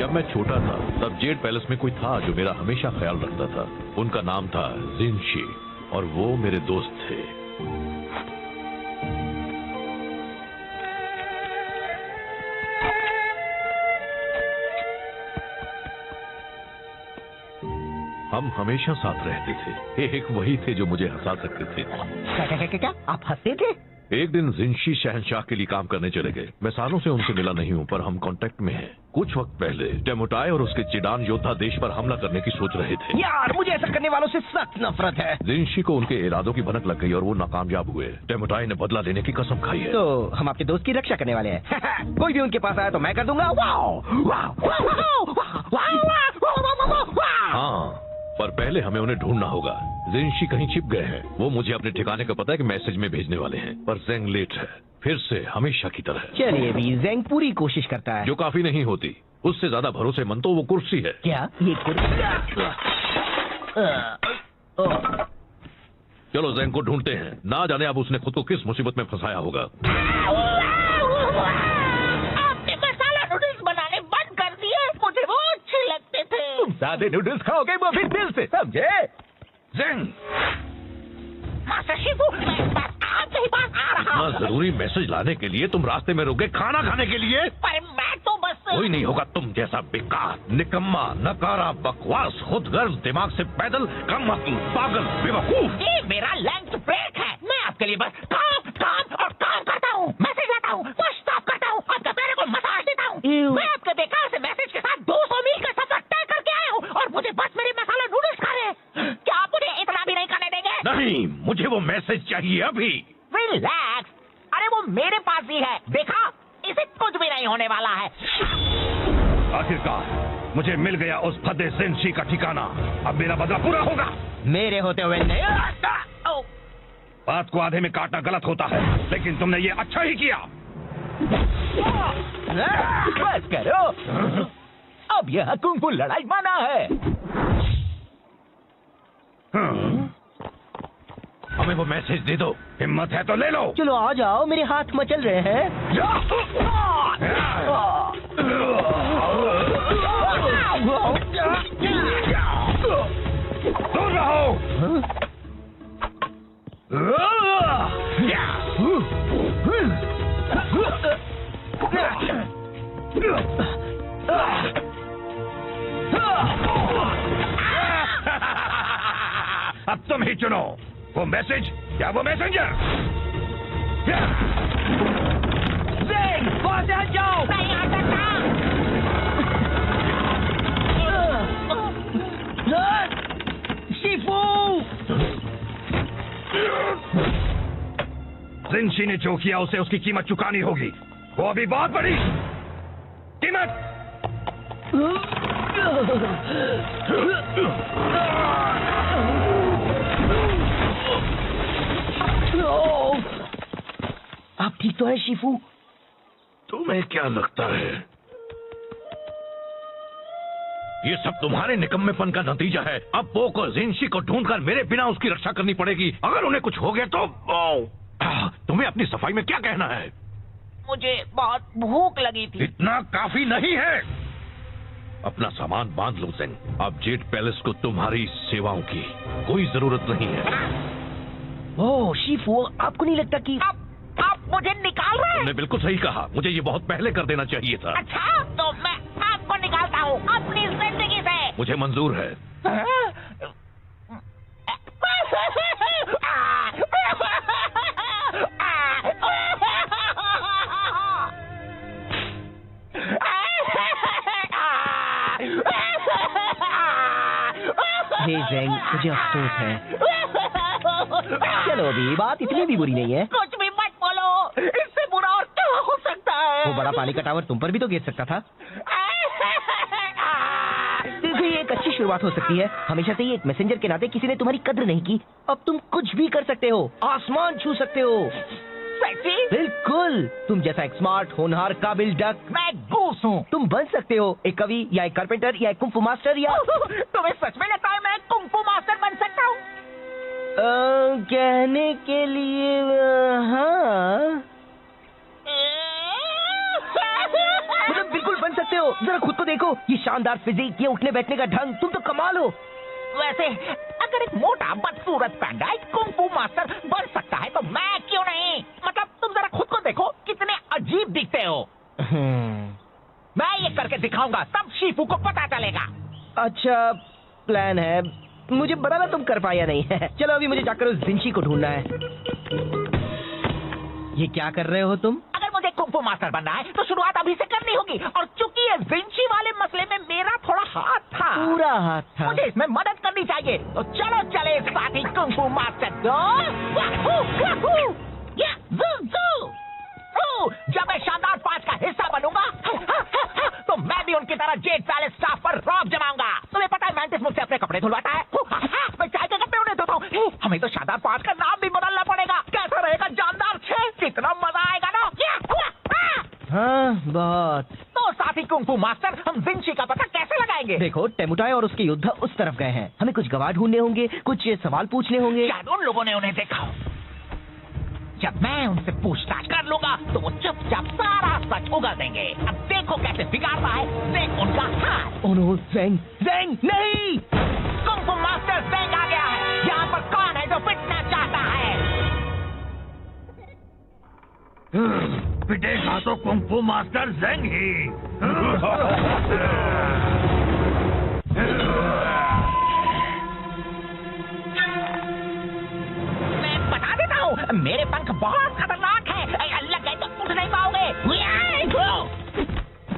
जब मैं छोटा था तब जेड पैलेस में कोई था जो मेरा हमेशा ख्याल रखता था। उनका नाम था जिनशी और वो मेरे दोस्त थे। हम हमेशा साथ रहते थे। एक वही थे जो मुझे हंसा सकते थे। क्या आप हंसते थे? एक दिन जिनशी शहंशाह के लिए काम करने चले गए। मैं सालों से उनसे मिला नहीं हूँ पर हम कांटेक्ट में हैं। कुछ वक्त पहले टेमोटाई और उसके चिडान योद्धा देश पर हमला करने की सोच रहे थे। यार मुझे ऐसा करने वालों से सख्त नफरत है। जिनशी को उनके इरादों की भनक लग गई और वो नाकामयाब हुए। टेमोटाई ने बदला लेने की कसम खाई है। तो हम आपके दोस्त की रक्षा करने वाले हैं। कोई भी उनके पास आया तो मैं कर दूंगा। हाँ, पर पहले हमें उन्हें ढूंढना होगा। जिनशी कहीं छिप गए हैं। वो मुझे अपने ठिकाने का पता है कि मैसेज में भेजने वाले हैं, पर जेंग लेट है, फिर से हमेशा की तरह। चलिए भी, जेंग पूरी कोशिश करता है। जो काफी नहीं होती। उससे ज्यादा भरोसेमंद तो वो कुर्सी है। क्या ये कुर्सी? चलो जेंग को ढूंढते हैं। ना जाने अब उसने खुद को किस मुसीबत में फंसाया होगा। आपने मसाला नूडल्स बनाने बंद कर दिए। मुझे वो अच्छे लगते थे। तुम सादे नूडल्स खाओगे वो भी दिल से, समझे? जेंग, मास्टर शिफू, मैं बस आपके ही पास आ रहा हूँ। इतना जरूरी मैसेज लाने के लिए तुम रास्ते में रुक गए खाना खाने के लिए? पर मैं तो बस कोई नहीं होगा तुम जैसा बेकार, निकम्मा, नकारा, बकवास, खुदगर्ज, दिमाग से पैदल, कम अक्ल, पागल, बेवकूफ। ये मेरा लंच ब्रेक है। मैं आपके लिए बस काम काम और काम करता हूँ। मैसेज लाता हूँ, पोस्ट ऑफ करता हूँ, आपके पैरों को मसाज देता हूँ। मैं आपके बेकार से मैसेज के साथ 200 मील का सफर तय करके आया हूँ और मुझे बस मेरे मसाला नूडल्स खा रहे हैं। क्या आप मुझे इतना भी नहीं करने देंगे? नहीं, मुझे वो मैसेज चाहिए अभी। रिलैक्स। अरे वो मेरे पास ही है, देखा? इसे कुछ भी नहीं होने वाला है। आखिरकार मुझे मिल गया उस फदे जिनशी का ठिकाना। अब मेरा बदला पूरा होगा। मेरे होते हुए नहीं। बात को आधे में काटना गलत होता है, लेकिन तुमने ये अच्छा ही किया। बस करो, अब यह कुंग-फू लड़ाई माना है। हमें वो मैसेज दे दो। हिम्मत है तो ले लो। चलो आ जाओ, मेरे हाथ मचल रहे हैं। दूर रहो। अब तुम ही चुनो, वो मैसेज या वो मैसेंजर। वहां से हट जाओ। नहीं आ सकता। शिफू, जिनशी ने जो किया उसे उसकी कीमत चुकानी होगी। वो अभी बहुत बड़ी कीमत। आप ठीक तो है शिफू? तुम्हें क्या लगता है ये सब तुम्हारे निकम्मेपन का नतीजा है? अब पो को जिनशी को ढूंढकर मेरे बिना उसकी रक्षा करनी पड़ेगी। अगर उन्हें कुछ हो गया तो तुम्हें अपनी सफाई में क्या कहना है? मुझे बहुत भूख लगी थी। इतना काफी नहीं है। अपना सामान बांध लो जेंग। अब जेड पैलेस को तुम्हारी सेवाओं की कोई जरूरत नहीं है। ओह शिफू, आपको नहीं लगता कि अब आप मुझे निकाल रहे हैं? तुमने बिल्कुल सही कहा। मुझे ये बहुत पहले कर देना चाहिए था। अच्छा, तो मैं आपको निकालता हूँ अपनी जिंदगी से। मुझे मंजूर है। हे जेंग, मुझे अफसोस है। चलो अभी बात इतनी भी बुरी नहीं है। कुछ भी मत बोलो, इससे बुरा और क्या हो सकता है? वो बड़ा पानी का टावर तुम पर भी तो गिर सकता था। देखो ये एक अच्छी शुरुआत हो सकती है। हमेशा से ही एक मैसेंजर के नाते किसी ने तुम्हारी कद्र नहीं की। अब तुम कुछ भी कर सकते हो, आसमान छू सकते हो। सेक्सी? बिल्कुल, तुम जैसा एक स्मार्ट, होनहार, काबिल डक। मैं गूस हूँ। तुम बन सकते हो एक कवि या एक कारपेंटर या एक कुंफू मास्टर या तुम्हें सच में लगता है मैं कुंफू मास्टर बन सकता हूँ? कहने के लिए हाँ, मतलब बिल्कुल बन सकते सकते हो? जरा खुद को देखो, ये शानदार फिजिक, ये उठने बैठने का ढंग, तुम तो कमाल हो। वैसे अगर एक मोटा बदसूरत पैंडा एक कुंग फू मास्टर बन सकता है तो मैं क्यों नहीं? मतलब तुम जरा खुद को देखो, कितने अजीब दिखते हो। मैं ये करके दिखाऊंगा, तब शीफू को पता चलेगा। अच्छा प्लान है, मुझे पता ना तुम कर पाया नहीं है। चलो अभी मुझे जाकर उस जिंशी को ढूंढना है। ये क्या कर रहे हो तुम? अगर मुझे कुंग फू मास्टर बनना है तो शुरुआत अभी से करनी होगी, और चूंकि ये जिंशी वाले मसले में मेरा थोड़ा हाथ था, पूरा हाथ था। मुझे इसमें मदद करनी चाहिए। तो चलो चले साथी कुंग फू मास्टर दो। जब मैं शानदार 5 का हिस्सा बनूंगा तो मैं भी उनकी तरह जेट पैलेस स्टाफ पर रौब जमाऊंगा। तुम्हें पता है मैंटिस मुझसे अपने कपड़े धुलवाता है, मैं चाय के कपड़े उन्हें धोता हूँ। हमें तो शानदार 5 का नाम भी बदलना पड़ेगा। कैसा रहेगा जानदार 6? कितना मजा आएगा ना। हाँ बहुत। तो साथी कुंग फू मास्टर, हम जिंशी का पता कैसे लगाएंगे? देखो टेमुटाई और उसके योद्धा उस तरफ गए हैं, हमें कुछ गवाह ढूंढने होंगे, कुछ सवाल पूछने होंगे। शायद उन लोगों ने उन्हें देखा हो। जब मैं उनसे पूछताछ कर लूंगा तो वो चुपचाप सारा सच उगल देंगे। अब देखो कैसे बिगाड़ता है ज़ेंग उनका हाथ। ओह नो, ज़ेंग, ज़ेंग नहीं! कुंग फू मास्टर ज़ेंग आ गया है। यहाँ पर कौन है जो पिटना चाहता है? पिटेगा तो कुंग फू मास्टर ज़ेंग ही। मैं बता देता हूँ, मेरे पंख बहुत खतरनाक है। लग गए तो उठ नहीं पाओगे।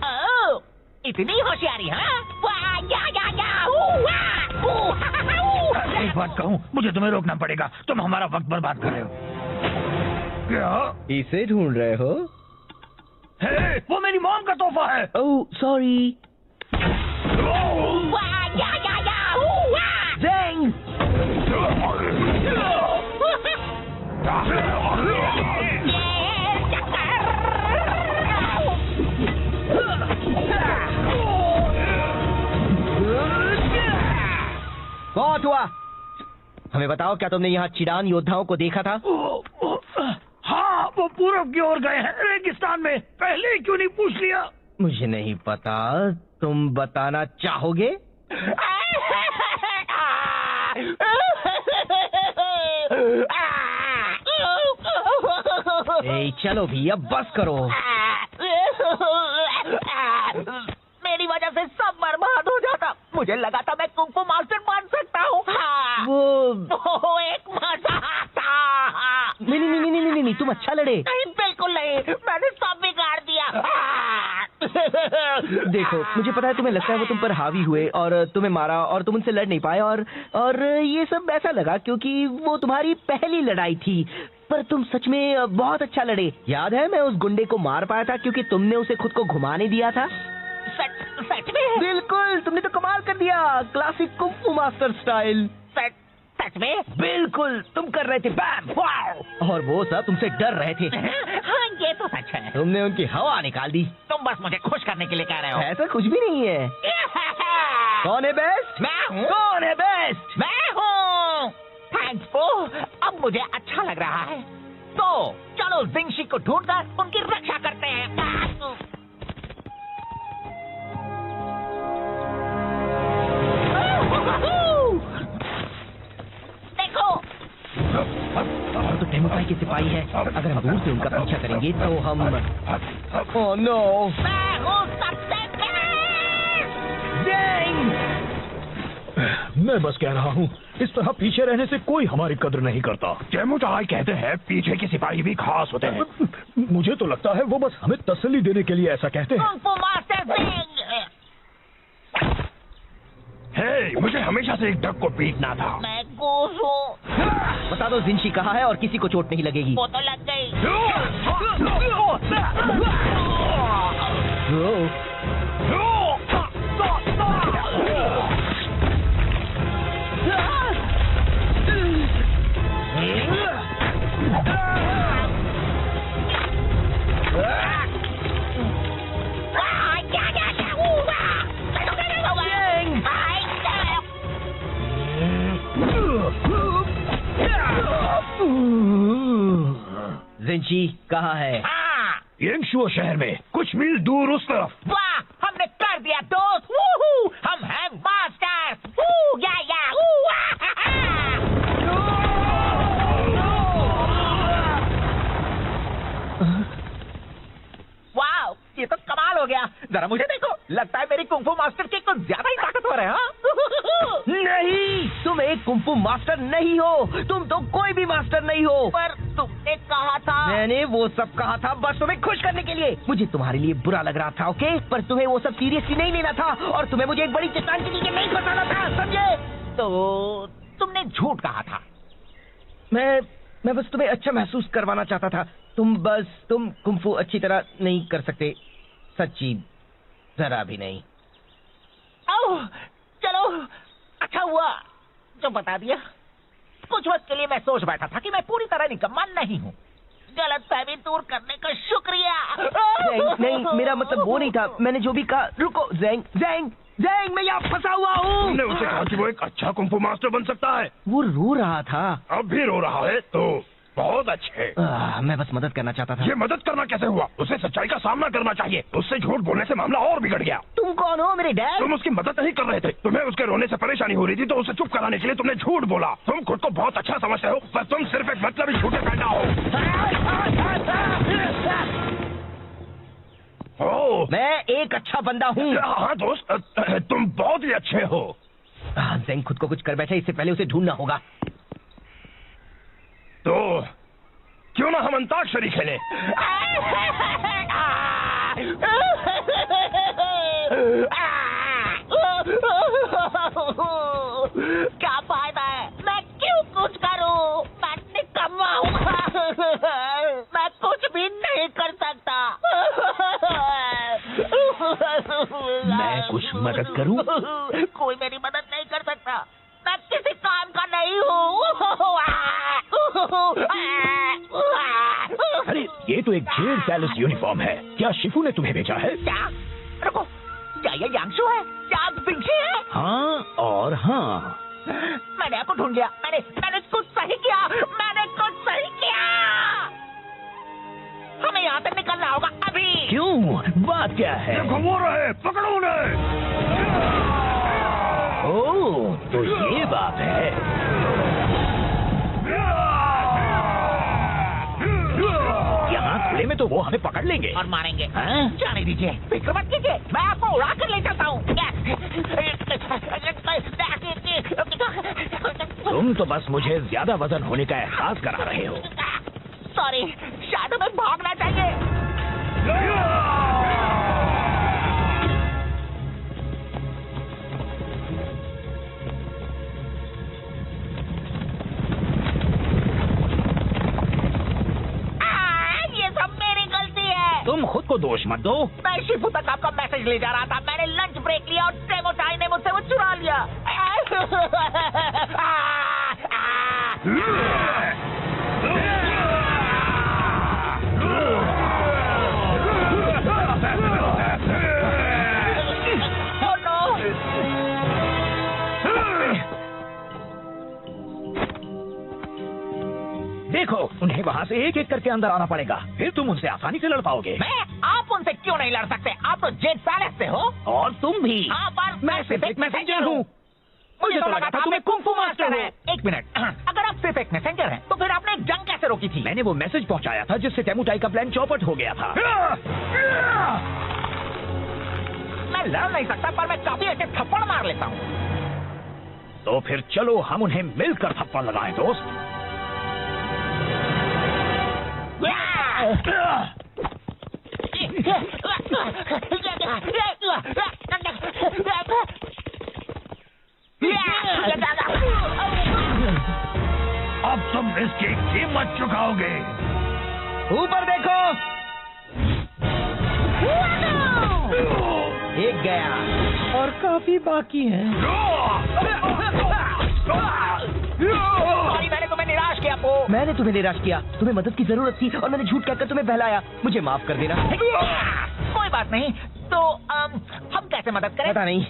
ओह, इतनी होशियारी, हाँ? एक बात कहूँ, मुझे तुम्हें रोकना पड़ेगा, तुम हमारा वक्त बर्बाद कर रहे हो। क्या इसे ढूंढ रहे हो? है, वो मेरी मॉम का तोहफा है। Oh sorry. ज़ेंग! बहुत हुआ। हमें बताओ, क्या तुमने यहाँ चिरान योद्धाओं को देखा था? हाँ, वो पूरब की ओर गए हैं, रेगिस्तान में। पहले क्यों नहीं पूछ लिया? मुझे नहीं पता, तुम बताना चाहोगे? ए, चलो भी, अब बस करो। मेरी वजह से सब बर्बाद हो जाता। मुझे लगा था मैं कुंग फू मास्टर बन सकता हूँ। वो एक मजाक था। नहीं, तुम अच्छा लड़े। नहीं, बिल्कुल नहीं, मैंने सब बिगाड़ दिया। देखो, मुझे पता है तुम्हें लगता है वो तुम पर हावी हुए और तुम्हें मारा और तुम उनसे लड़ नहीं पाए, और ये सब ऐसा लगा क्योंकि वो तुम्हारी पहली लड़ाई थी। पर तुम सच में बहुत अच्छा लड़े। याद है, मैं उस गुंडे को मार पाया था क्योंकि तुमने उसे खुद को घुमाने दिया था। सच में? बिल्कुल, तुमने तो कमाल कर दिया, क्लासिक कुंग फू मास्टर स्टाइल। सच में? बिल्कुल, तुम कर रहे थे बैम, वाओ! और वो सब तुमसे डर रहे थे। हाँ, ये तो सच है। तुमने उनकी हवा निकाल दी। तुम बस मुझे खुश करने के लिए कह रहे हो। ऐसा कुछ भी नहीं है। कौन है बेस्ट? मैं हूँ। कौन है बेस्ट? मैं हूँ। थैंक्स फू, अब मुझे अच्छा लग रहा है। तो चलो जिंशी को ढूंढकर उनकी रक्षा करते हैं। देखो, तो टेमुटाई के सिपाही है। अगर हम दूर से उनका पीछा करेंगे तो हम... ओह नो! मैं हूँ सबसे बेस्ट। मैं बस कह रहा हूँ, इस तरह पीछे रहने से कोई हमारी कद्र नहीं करता। टेमुटाई कहते हैं पीछे के सिपाही भी खास होते हैं। मुझे तो लगता है वो बस हमें तसल्ली देने के लिए ऐसा कहते हैं। कुंग फू मास्टर ज़ेंग। हे, मुझे हमेशा से एक डक को पीटना था। मैं गूस हूँ। बता दो जिंशी कहाँ है और किसी को चोट नहीं लगेगी। वो तो लग गई। जिंशी कहाँ है? हाँ, येंगशुओ शहर में कुछ मील दूर उस तरफ। वाह, हमने जरा मुझे देखो, लगता है मेरी कुंफू मास्टर की कुछ ज्यादा ही ताकतवर है। हाँ? नहीं, तुम एक कुंफू मास्टर नहीं हो, तुम तो कोई भी मास्टर नहीं हो। पर तुमने कहा था। मैंने वो सब कहा था बस तुम्हें खुश करने के लिए। मुझे तुम्हारे लिए बुरा लग रहा था, ओके, पर तुम्हें वो सब सीरियसली नहीं लेना था और तुम्हें मुझे एक बड़ी चट्टान के नीचे नहीं फंसाना था, समझे? तो तुमने झूठ कहा था। मैं बस तुम्हें अच्छा महसूस करवाना चाहता था। तुम कुंफू अच्छी तरह नहीं कर सकते, सच्ची जरा भी नहीं। ओह, चलो अच्छा हुआ जो बता दिया। कुछ वक्त के लिए मैं सोच बैठा था कि मैं पूरी तरह निकम्मा नहीं हूँ। गलतफहमी दूर करने का शुक्रिया। नहीं, मेरा मतलब वो नहीं था। मैंने जो भी कहा, रुको ज़ैंग, मैं यहाँ फंसा हुआ हूँ। तुमने उसे कहा कि वो एक अच्छा कुंफू मास्टर बन सकता है। वो रो रहा था। अब भी रो रहा है तो बहुत अच्छे। मैं बस मदद करना चाहता था। ये मदद करना कैसे हुआ? उसे सच्चाई का सामना करना चाहिए। उससे झूठ बोलने से मामला और बिगड़ गया। तुम कौन हो, मेरे डैड? तुम उसकी मदद नहीं कर रहे थे। तुम्हें उसके रोने से परेशानी हो रही थी तो उसे चुप कराने के लिए तुमने झूठ बोला। तुम खुद को बहुत अच्छा समझते हो, पर तुम सिर्फ एक मतलबी झूठे पैदा हो। मैं एक अच्छा बंदा हूँ। हाँ दोस्त, तुम बहुत ही अच्छे हो। ज़ैंग खुद को कुछ कर बैठे, इससे पहले उसे ढूंढना होगा। तो क्यों ना हम अंताक्षरी खेलें? क्या फायदा है? मैं क्यों कुछ करूं? मैं निकम्मा हूँ। मैं कुछ भी नहीं कर सकता। मैं कुछ मदद करूं? कोई मेरी मदद नहीं कर सकता। मैं किसी काम का नहीं हूँ। अरे ये तो एक जेड पैलेस यूनिफॉर्म है। क्या शिफू ने तुम्हें भेजा है? क्या? रुको, क्या ये यांशु है? क्या विंची है? हाँ और हाँ। मैंने आपको ढूंढ लिया। मैंने कुछ सही किया। मैंने कुछ सही किया। हमें यहाँ से निकलना होगा अभी। क्यों? बात क्या है? वो रहे, पकड़ो उन्हें। ओह, तो ये बात है। यहाँ खुले में तो वो हमें पकड़ लेंगे और मारेंगे। हाँ? जाने दीजिए, फिक्र मत कीजिए, मैं आपको उड़ा कर ले जाता हूँ। तुम तो बस मुझे ज्यादा वजन होने का एहसास करा रहे हो। सॉरी, शायद हमें भागना चाहिए। तुम खुद को दोष मत दो। मैं शिफू तक आपका मैसेज ले जा रहा था। मैंने लंच ब्रेक लिया और टेमोटाई ने मुझसे वो चुरा लिया। देखो, उन्हें वहाँ से एक एक करके अंदर आना पड़ेगा, फिर तुम उनसे आसानी से लड़ पाओगे। आप उनसे क्यों नहीं लड़ सकते? आप तो जेड पैलेस से हो। और तुम भी। हाँ, पर मैं सिर्फ एक मैसेंजर हूँ। मुझे तो लगा था तुम्हें कुंफू मास्टर है। एक मिनट, अगर आप सिर्फ एक मैसेंजर हैं, तो फिर आपने जंग कैसे रोकी थी? मैंने वो मैसेज पहुँचाया था जिससे टेमुटाई का प्लान चौपट हो गया था। मैं लड़ नहीं सकता, पर मैं काफी अच्छे थप्पड़ मार लेता हूँ। तो फिर चलो हम उन्हें मिलकर थप्पड़ लगाएं, दोस्त। अब तुम इसकी कीमत चुकाओगे। ऊपर देखो। एक गया और काफी बाकी है। मैंने तुम्हें निराश किया पो। मैंने तुम्हें निराश किया। तुम्हें मदद की जरूरत थी और मैंने झूठ कहकर तुम्हें बहलाया। मुझे माफ कर देना। कोई बात नहीं। तो हम कैसे मदद करें? पता नहीं,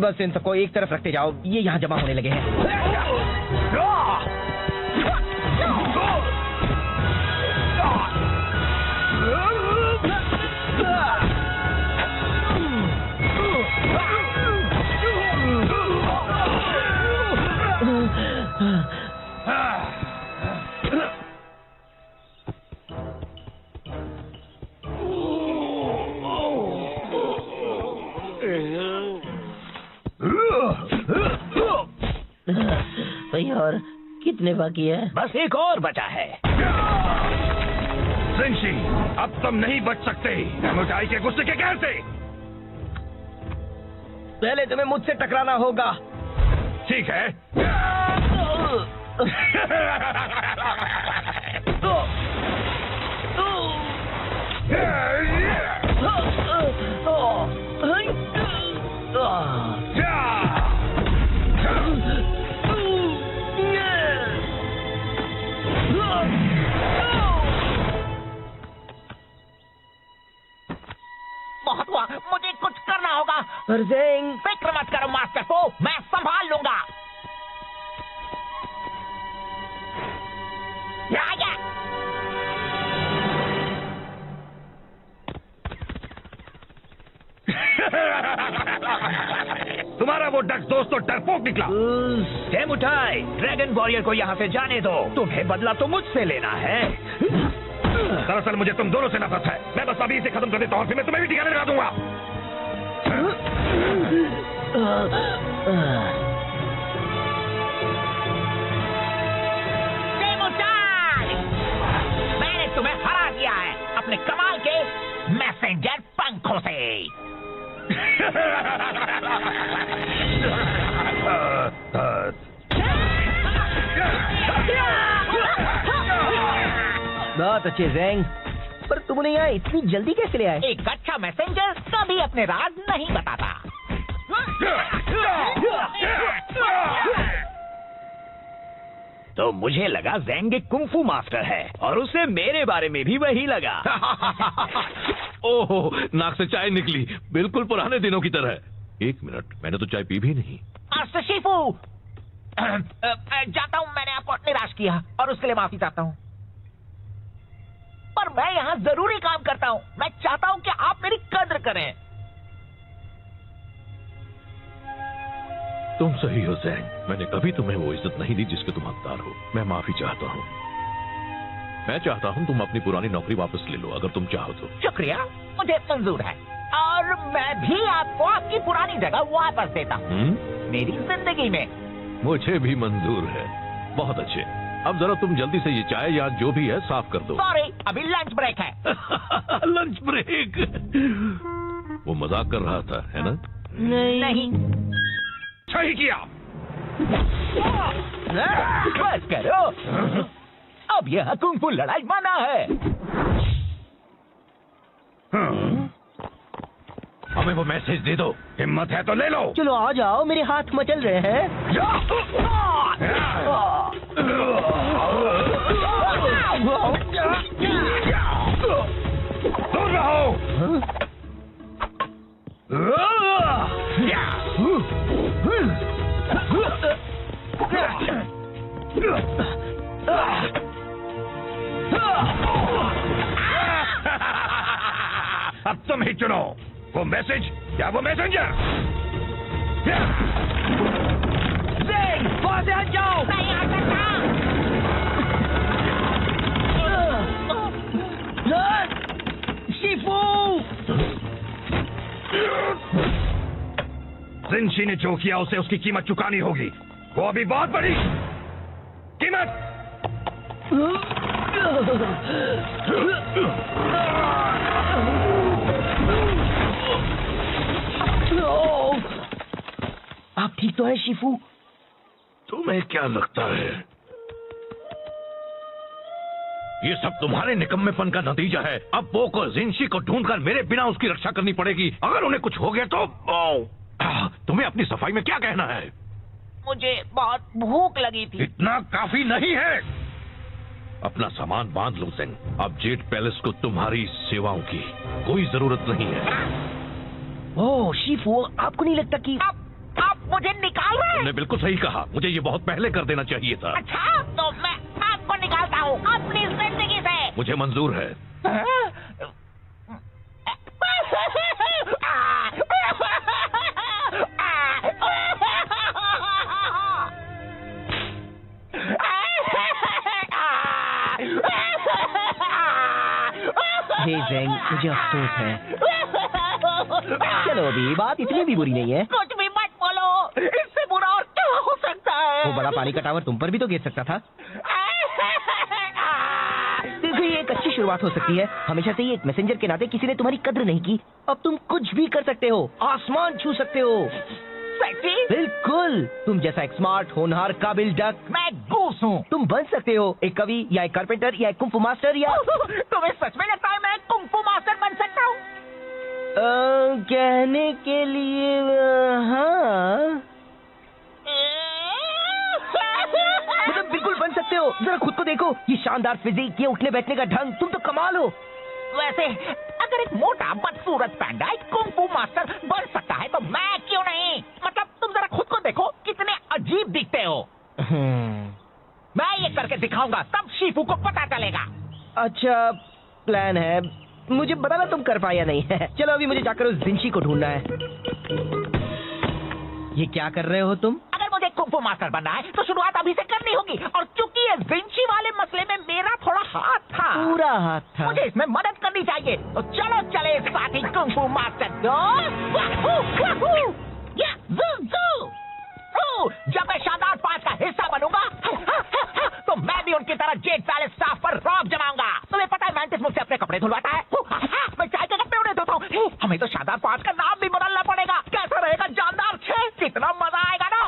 बस इन सबको एक तरफ रखते जाओ। ये यहाँ जमा होने लगे हैं। कितने बाकी है? बस एक और बचा है। जिनशी, अब तुम नहीं बच सकते एमोटाई के गुस्से के कहर से। पहले तुम्हें मुझसे टकराना होगा। ठीक है। बहुत हुआ, मुझे कुछ करना होगा। पर ज़ेंग, फिक्र मत करो मास्टर को, मैं संभाल लूंगा। आ गया। तुम्हारा वो डक दोस्त तो डरपोक निकला। एमोटाई, ड्रैगन वॉरियर को यहाँ से जाने दो। तुम्हें बदला तो मुझसे लेना है। दरअसल मुझे तुम दोनों से नफरत है। मैं बस अभी इसे खत्म कर देता हूँ, फिर मैं तुम्हें भी ठिकाने लगा दूंगा। एमोटाई, मैंने तुम्हें हरा दिया है अपने कमाल के मैसेंजर पंखों से। बहुत अच्छे ज़ेंग, पर तुम उन्हें यहाँ इतनी जल्दी कैसे ले आए? एक अच्छा मैसेंजर कभी अपने राज नहीं बताता। तो मुझे लगा ज़ेंग एक कुंफू मास्टर है और उसे मेरे बारे में भी वही लगा। ओहो, नाक से चाय निकली, बिल्कुल पुराने दिनों की तरह। एक मिनट, मैंने तो चाय पी भी नहीं। मास्टर शिफू, जाता हूँ, मैंने आपको निराश किया और उसके लिए माफी चाहता हूँ। पर मैं यहाँ जरूरी काम करता हूँ। मैं चाहता हूँ कि आप मेरी कद्र करें। तुम सही हो ज़ेंग, मैंने कभी तुम्हें वो इज्जत नहीं दी जिसके तुम हकदार हो। मैं माफी चाहता हूँ। मैं चाहता हूँ तुम अपनी पुरानी नौकरी वापस ले लो, अगर तुम चाहो तो। शुक्रिया, मुझे मंजूर है और मैं भी आपको आपकी पुरानी जगह वापस देता हूँ मेरी जिंदगी में। मुझे भी मंजूर है। बहुत अच्छे, अब जरा तुम जल्दी से ये चाय या जो भी है साफ कर दो। सॉरी, अभी लंच ब्रेक है। Lunch break? वो मजाक कर रहा था, है ना? नहीं। सही किया। बस करो, अब यह कुंफू लड़ाई मना है। हमें वो मैसेज दे दो, हिम्मत है तो ले लो। चलो आ जाओ, मेरे हाथ मचल रहे हैं। दूर रहो। अब तुम ही चुनो, वो मैसेज या वो मैसेंजर। वहां से हट जाओ। नहीं आ सकता। शिफू! जिनशी ने जो किया उसे उसकी कीमत चुकानी होगी। वो अभी बहुत बड़ी कीमत। आप ठीक तो है शिफू? तुम्हें क्या लगता है ये सब तुम्हारे निकम्मेपन का नतीजा है? अब वो को जिनशी को ढूंढकर मेरे बिना उसकी रक्षा करनी पड़ेगी। अगर उन्हें कुछ हो गया तो तुम्हें अपनी सफाई में क्या कहना है? मुझे बहुत भूख लगी थी। इतना काफी नहीं है। अपना सामान बांध लो ज़ेंग। अब जेड पैलेस को तुम्हारी सेवाओं की कोई जरूरत नहीं है। ओह शिफू, आपको नहीं लगता कि आप मुझे निकाल रहे हैं? तुमने बिल्कुल सही कहा, मुझे ये बहुत पहले कर देना चाहिए था। अच्छा, तो मैं आपको निकालता हूँ अपनी जिंदगी से। मुझे मंजूर है। हे ज़ेंग, मुझे अफसोस है। चलो अभी बात इतनी भी बुरी नहीं है। कुछ भी मत बोलो, इससे बुरा और क्या हो सकता है? वो बड़ा पानी का टावर तुम पर भी तो गिर सकता था। देखो, ये एक अच्छी शुरुआत हो सकती है। हमेशा से ही एक मैसेंजर के नाते किसी ने तुम्हारी कद्र नहीं की। अब तुम कुछ भी कर सकते हो, आसमान छू सकते हो। सेक्सी? बिल्कुल, तुम जैसा एक स्मार्ट, होनहार, काबिल डक। मैं गूस हूँ। तुम बन सकते हो एक कवि या एक कारपेंटर या एक कुंफू मास्टर या तुम्हें सच में लगता है मैं कुंफू मास्टर बन सकता हूँ? कहने के लिए हाँ, मतलब बिल्कुल बन सकते हो। जरा खुद को देखो, ये शानदार फिजिक, ये उठने बैठने का ढंग, तुम तो कमाल हो। वैसे अगर एक मोटा बदसूरत पैंडा एक कुंफू मास्टर बन सकता है तो मैं क्यों नहीं? मतलब तुम जरा खुद को देखो, कितने अजीब दिखते हो। मैं ये करके दिखाऊंगा, तब शीफू को पता चलेगा। अच्छा प्लान है, मुझे बताना तुम कर पाया नहीं है। चलो अभी मुझे जाकर उस जिंशी को ढूंढना है। ये क्या कर रहे हो तुम? अगर मुझे कुंफू मास्टर बनना है तो शुरुआत अभी से करनी होगी, और क्योंकि ये जिंशी वाले मसले में मेरा थोड़ा हाथ था, पूरा हाथ था। मुझे इसमें मदद करनी चाहिए। तो चलो चले साथी कुंफू मास्टर दो। जब मैं शानदार 5 का हिस्सा बनूंगा तो मैं भी उनकी तरह जेट पैलेस स्टाफ पर रौब जमाऊंगा। तुम्हें पता है मैंटिस मुझसे अपने कपड़े धुलवाता है, मैं चाय के कपड़े उन्हें धोता हूँ। हमें तो शानदार 5 का नाम भी बदलना पड़ेगा। कैसा रहेगा जानदार 6? कितना मजा आएगा ना।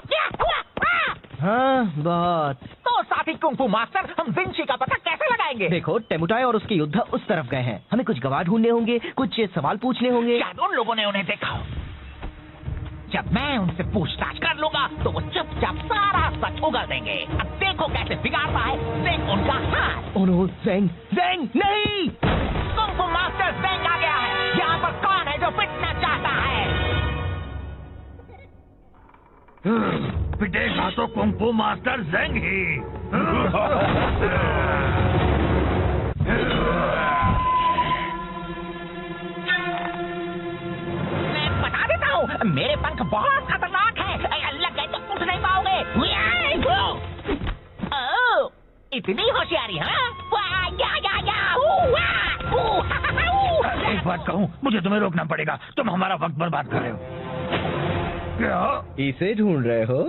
हाँ बहुत। तो साथी कुंफू मास्टर, हम जिंशी का पता कैसे लगाएंगे? देखो, टेमुटाई और उसके योद्धा उस तरफ गए हैं। हमें कुछ गवाह ढूंढने होंगे, कुछ सवाल पूछने होंगे। शायद उन लोगों ने उन्हें देखा हो। जब मैं उनसे पूछताछ कर लूंगा तो वो चुपचाप सारा सच उगल देंगे। अब देखो कैसे बिगाड़ता है ज़ेंग उनका हाथ। ओह नो, ज़ेंग, ज़ेंग नहीं! कुंफू मास्टर ज़ेंग आ गया है। यहाँ पर कौन है जो पिटना चाहता है? पिटेगा तो कुंफू मास्टर ज़ेंग ही। मैं बता देता हूँ, मेरे पंख बहुत खतरनाक है। लग गए तो उठ नहीं पाओगे। ओह, इतनी होशियारी, हाँ? एक बात कहूँ, मुझे तुम्हें रोकना पड़ेगा। तुम हमारा वक्त बर्बाद कर रहे हो। क्या इसे ढूंढ रहे हो?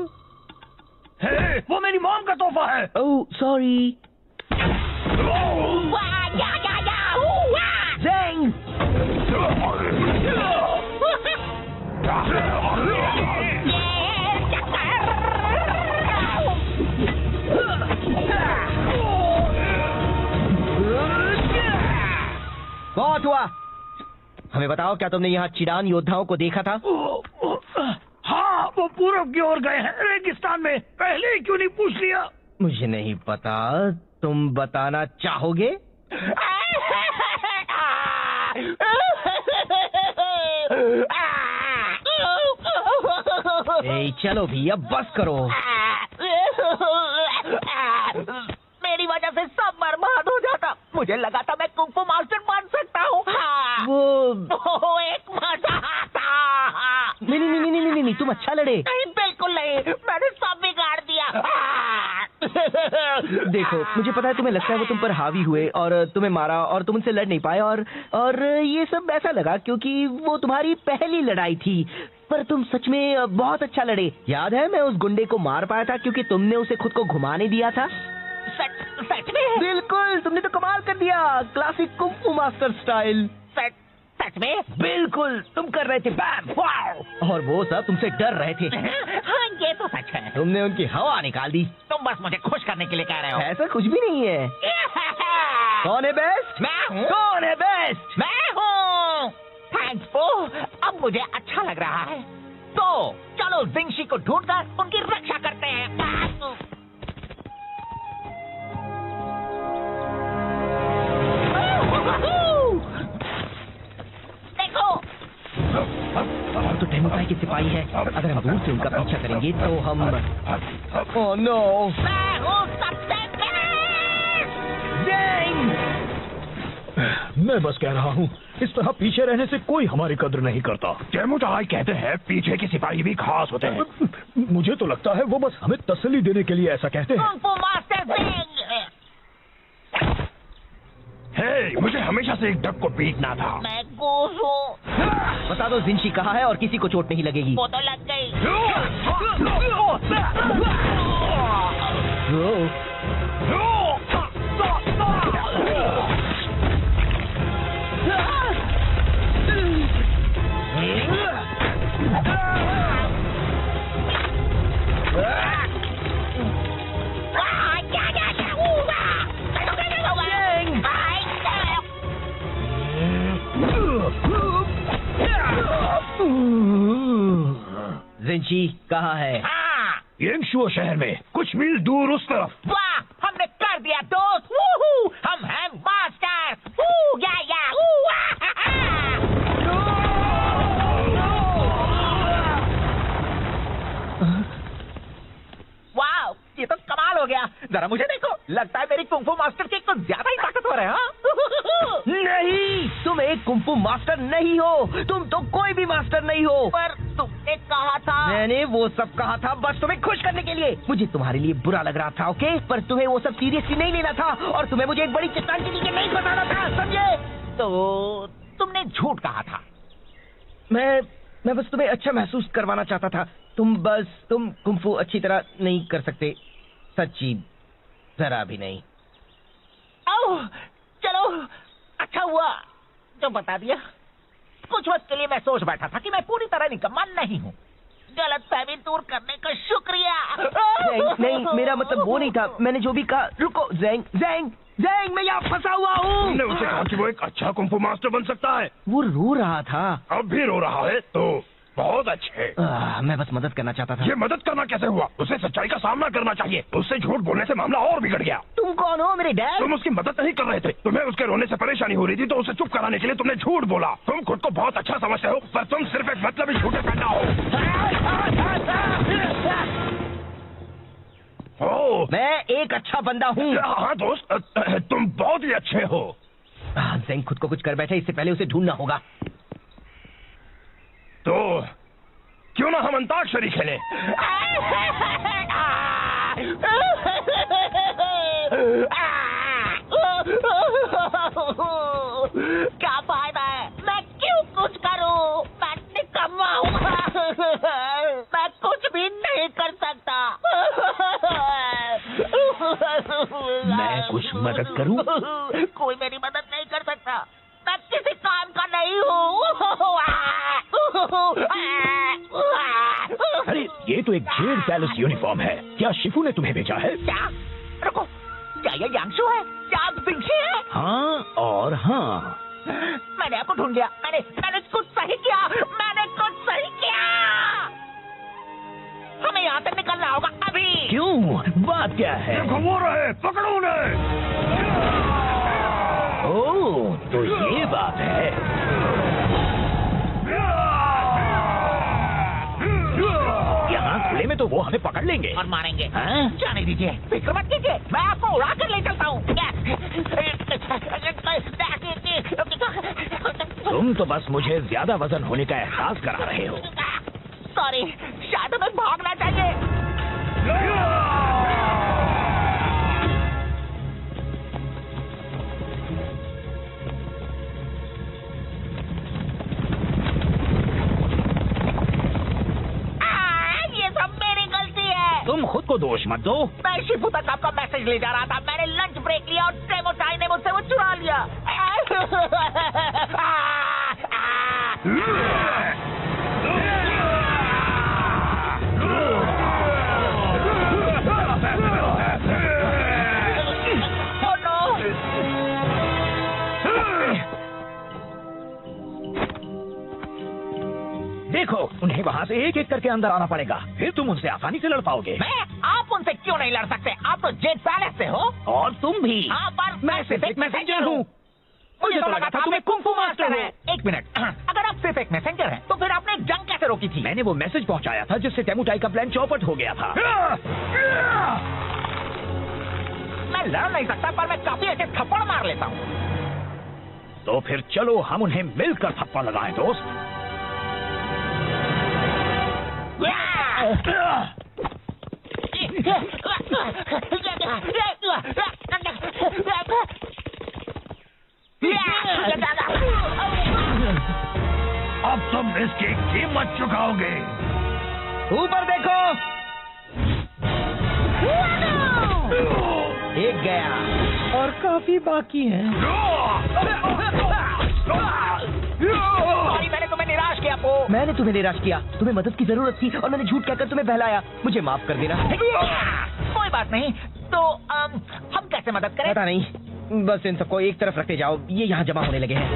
हे, वो मेरी मॉम का तोहफा है। Oh sorry. ज़ेंग! बहुत हुआ। हमें बताओ, क्या तुमने यहाँ चिडान योद्धाओं को देखा था? हाँ, वो पूरब की ओर गए हैं, रेगिस्तान में। पहले ही क्यों नहीं पूछ लिया? मुझे नहीं पता, तुम बताना चाहोगे? ए, चलो भी, अब बस करो। मेरी वजह से सब बर्बाद हो जाता। मुझे लगा था मैं कुंफू मास्टर बन सकता हूँ। वो एक मजा आता। नहीं, तुम अच्छा लड़े। नहीं, बिल्कुल नहीं, मैंने सब बिगाड़ दिया। देखो, मुझे पता है तुम्हें लगता है वो तुम पर हावी हुए और तुम्हें मारा और तुम उनसे लड़ नहीं पाए, और ये सब ऐसा लगा क्योंकि वो तुम्हारी पहली लड़ाई थी। पर तुम सच में बहुत अच्छा लड़े। याद है, मैं उस गुंडे को मार पाया था क्योंकि तुमने उसे खुद को घुमाने दिया था। सच में? बिल्कुल, तुमने तो कमाल कर दिया, क्लासिक कुंफू मास्टर स्टाइल। सच में? बिल्कुल, तुम कर रहे थे बैम, वाव! और वो सब तुमसे डर रहे थे। हाँ, ये तो सच है। तुमने उनकी हवा निकाल दी। तुम बस मुझे खुश करने के लिए कह रहे हो। ऐसा कुछ भी नहीं है। कौन है बेस्ट? मैं हूँ। कौन है बेस्ट? मैं हूँ। थैंक्स पो, अब मुझे अच्छा लग रहा है। तो चलो जिंशी को ढूंढकर उनकी रक्षा करते हैं। देखो, तो टेमुटाई के सिपाही है। अगर हम दूर से उनका पीछा करेंगे तो हम ओह नो, मैं हूँ सबसे मैं बस कह रहा हूँ, इस तरह पीछे रहने से कोई हमारी कद्र नहीं करता। टेमुटाई कहते हैं पीछे के सिपाही भी खास होते हैं। मुझे तो लगता है वो बस हमें तसल्ली देने के लिए ऐसा कहते हैं। Kung fu master Zeng. हे, मुझे हमेशा से एक डक को पीटना था। मैं गूस हूँ। बता दो जिंशी कहाँ है और किसी को चोट नहीं लगेगी। वो तो लग गई। जिंशी कहाँ है? हाँ, येंगशुओ शहर में कुछ मील दूर उस तरफ। वाह, हमने कर दिया दोस्त। वूहू, हम हैं मास्टर। वू, या, वू, वाह, ये तो कमाल हो गया। जरा मुझे देखो, लगता है मेरी कुंफू मास्टर की कुछ ज्यादा ही ताकतवर है। हाँ? नहीं, तुम एक कुंफू मास्टर नहीं हो। तुम तो कोई भी मास्टर नहीं हो। पर तुमने कहा था। मैंने वो सब कहा था बस तुम्हें खुश करने के लिए। मुझे तुम्हारे लिए बुरा लग रहा था, ओके? पर तुम्हें वो सब सीरियसली नहीं लेना था और तुम्हें मुझे एक बड़ी चट्टान के नीचे नहीं बताना था, समझे? तो तुमने झूठ कहा था। मैं बस तुम्हें अच्छा महसूस करवाना चाहता था। तुम कुंफू अच्छी तरह नहीं कर सकते, सच्ची जरा भी नहीं। ओह, चलो अच्छा हुआ जो बता दिया। कुछ वक्त के लिए मैं सोच बैठा था कि मैं पूरी तरह निकम्मा नहीं हूँ। गलतफहमी दूर करने का शुक्रिया। नहीं, मेरा मतलब वो नहीं था। मैंने जो भी कहा। रुको, ज़ेंग, मैं यहाँ फंसा हुआ हूँ। तुमने उसे कहा कि वो एक अच्छा कुंफू मास्टर बन सकता है। वो रो रहा था। अब भी रो रहा है तो बहुत अच्छे। मैं बस मदद करना चाहता था। ये मदद करना कैसे हुआ? उसे सच्चाई का सामना करना चाहिए। उससे झूठ बोलने से मामला और बिगड़ गया। तुम कौन हो, मेरे डैड? तुम उसकी मदद नहीं कर रहे थे। तुम्हें उसके रोने से परेशानी हो रही थी तो उसे चुप कराने के लिए तुमने झूठ बोला। तुम खुद को बहुत अच्छा समझते हो पर तुम सिर्फ एक मतलबी झूठे पैदा हो। मैं एक अच्छा बंदा हूँ। हाँ दोस्त, तुम बहुत ही अच्छे हो। ज़ेंग खुद को कुछ कर बैठे, इससे पहले उसे ढूंढना होगा। तो क्यों ना हम अंताक्षरी खेलें? क्या फायदा है? मैं क्यों कुछ करूं? मैं निकम्मा हूँ। मैं कुछ भी नहीं कर सकता। मैं कुछ मदद करूं? कोई मेरी मदद नहीं कर सकता। मैं किसी काम का नहीं हूँ। अरे ये तो एक जेड पैलेस यूनिफॉर्म है। क्या शिफू ने तुम्हें भेजा है? क्या? रुको, क्या ये यांगशु है? क्या जिंशी है? हाँ और हाँ। मैंने आपको ढूंढ लिया। मैंने कुछ सही किया। मैंने कुछ सही किया। हमें यहाँ से निकलना होगा अभी। क्यों? बात क्या है? वो रहे, पकड़ो उन्हें। ओह, तो ये बात है। यहाँ खुले में तो वो हमें पकड़ लेंगे और मारेंगे। हाँ? जाने दीजिए, फिक्र मत कीजिए। मैं आपको उड़ा कर ले चलता हूँ। तुम तो बस मुझे ज्यादा वजन होने का एहसास करा रहे हो। सॉरी, शायद हमें भागना चाहिए। तुम खुद को दोष मत दो। मैं शिफू तक आपका मैसेज ले जा रहा था। मैंने लंच ब्रेक लिया और डेमो चाय ने मुझसे वो चुरा लिया। देखो, उन्हें वहाँ से एक एक करके अंदर आना पड़ेगा, फिर तुम उनसे आसानी से लड़ पाओगे। आप उनसे क्यों नहीं लड़ सकते? आप तो जेड पैलेस से हो। और तुम भी। हाँ, पर मैं सिर्फ एक मैसेंजर हूँ। मुझे तो लगा था तुम्हें कुंफू मास्टर है। एक मिनट, अगर आप सिर्फ एक मैसेंजर हैं, तो फिर आपने जंग कैसे रोकी थी? मैंने वो मैसेज पहुँचाया था जिससे टेमुटाई का प्लान चौपट हो गया था। मैं लड़ नहीं सकता, पर मैं काफी अच्छे थप्पड़ मार लेता हूँ। तो फिर चलो हम उन्हें मिलकर थप्पड़ लगाएं दोस्त। अब तुम इसकी कीमत चुकाओगे। ऊपर देखो। एक गया और काफी बाकी है। सॉरी, मैंने तुम्हें निराश किया पो। मैंने तुम्हें निराश किया, तुम्हें मदद की जरूरत थी और मैंने झूठ कहकर तुम्हें बहलाया। मुझे माफ कर देना। कोई बात नहीं, तो हम कैसे मदद करें? पता नहीं, बस इन सबको एक तरफ रखते जाओ, ये यहाँ जमा होने लगे हैं।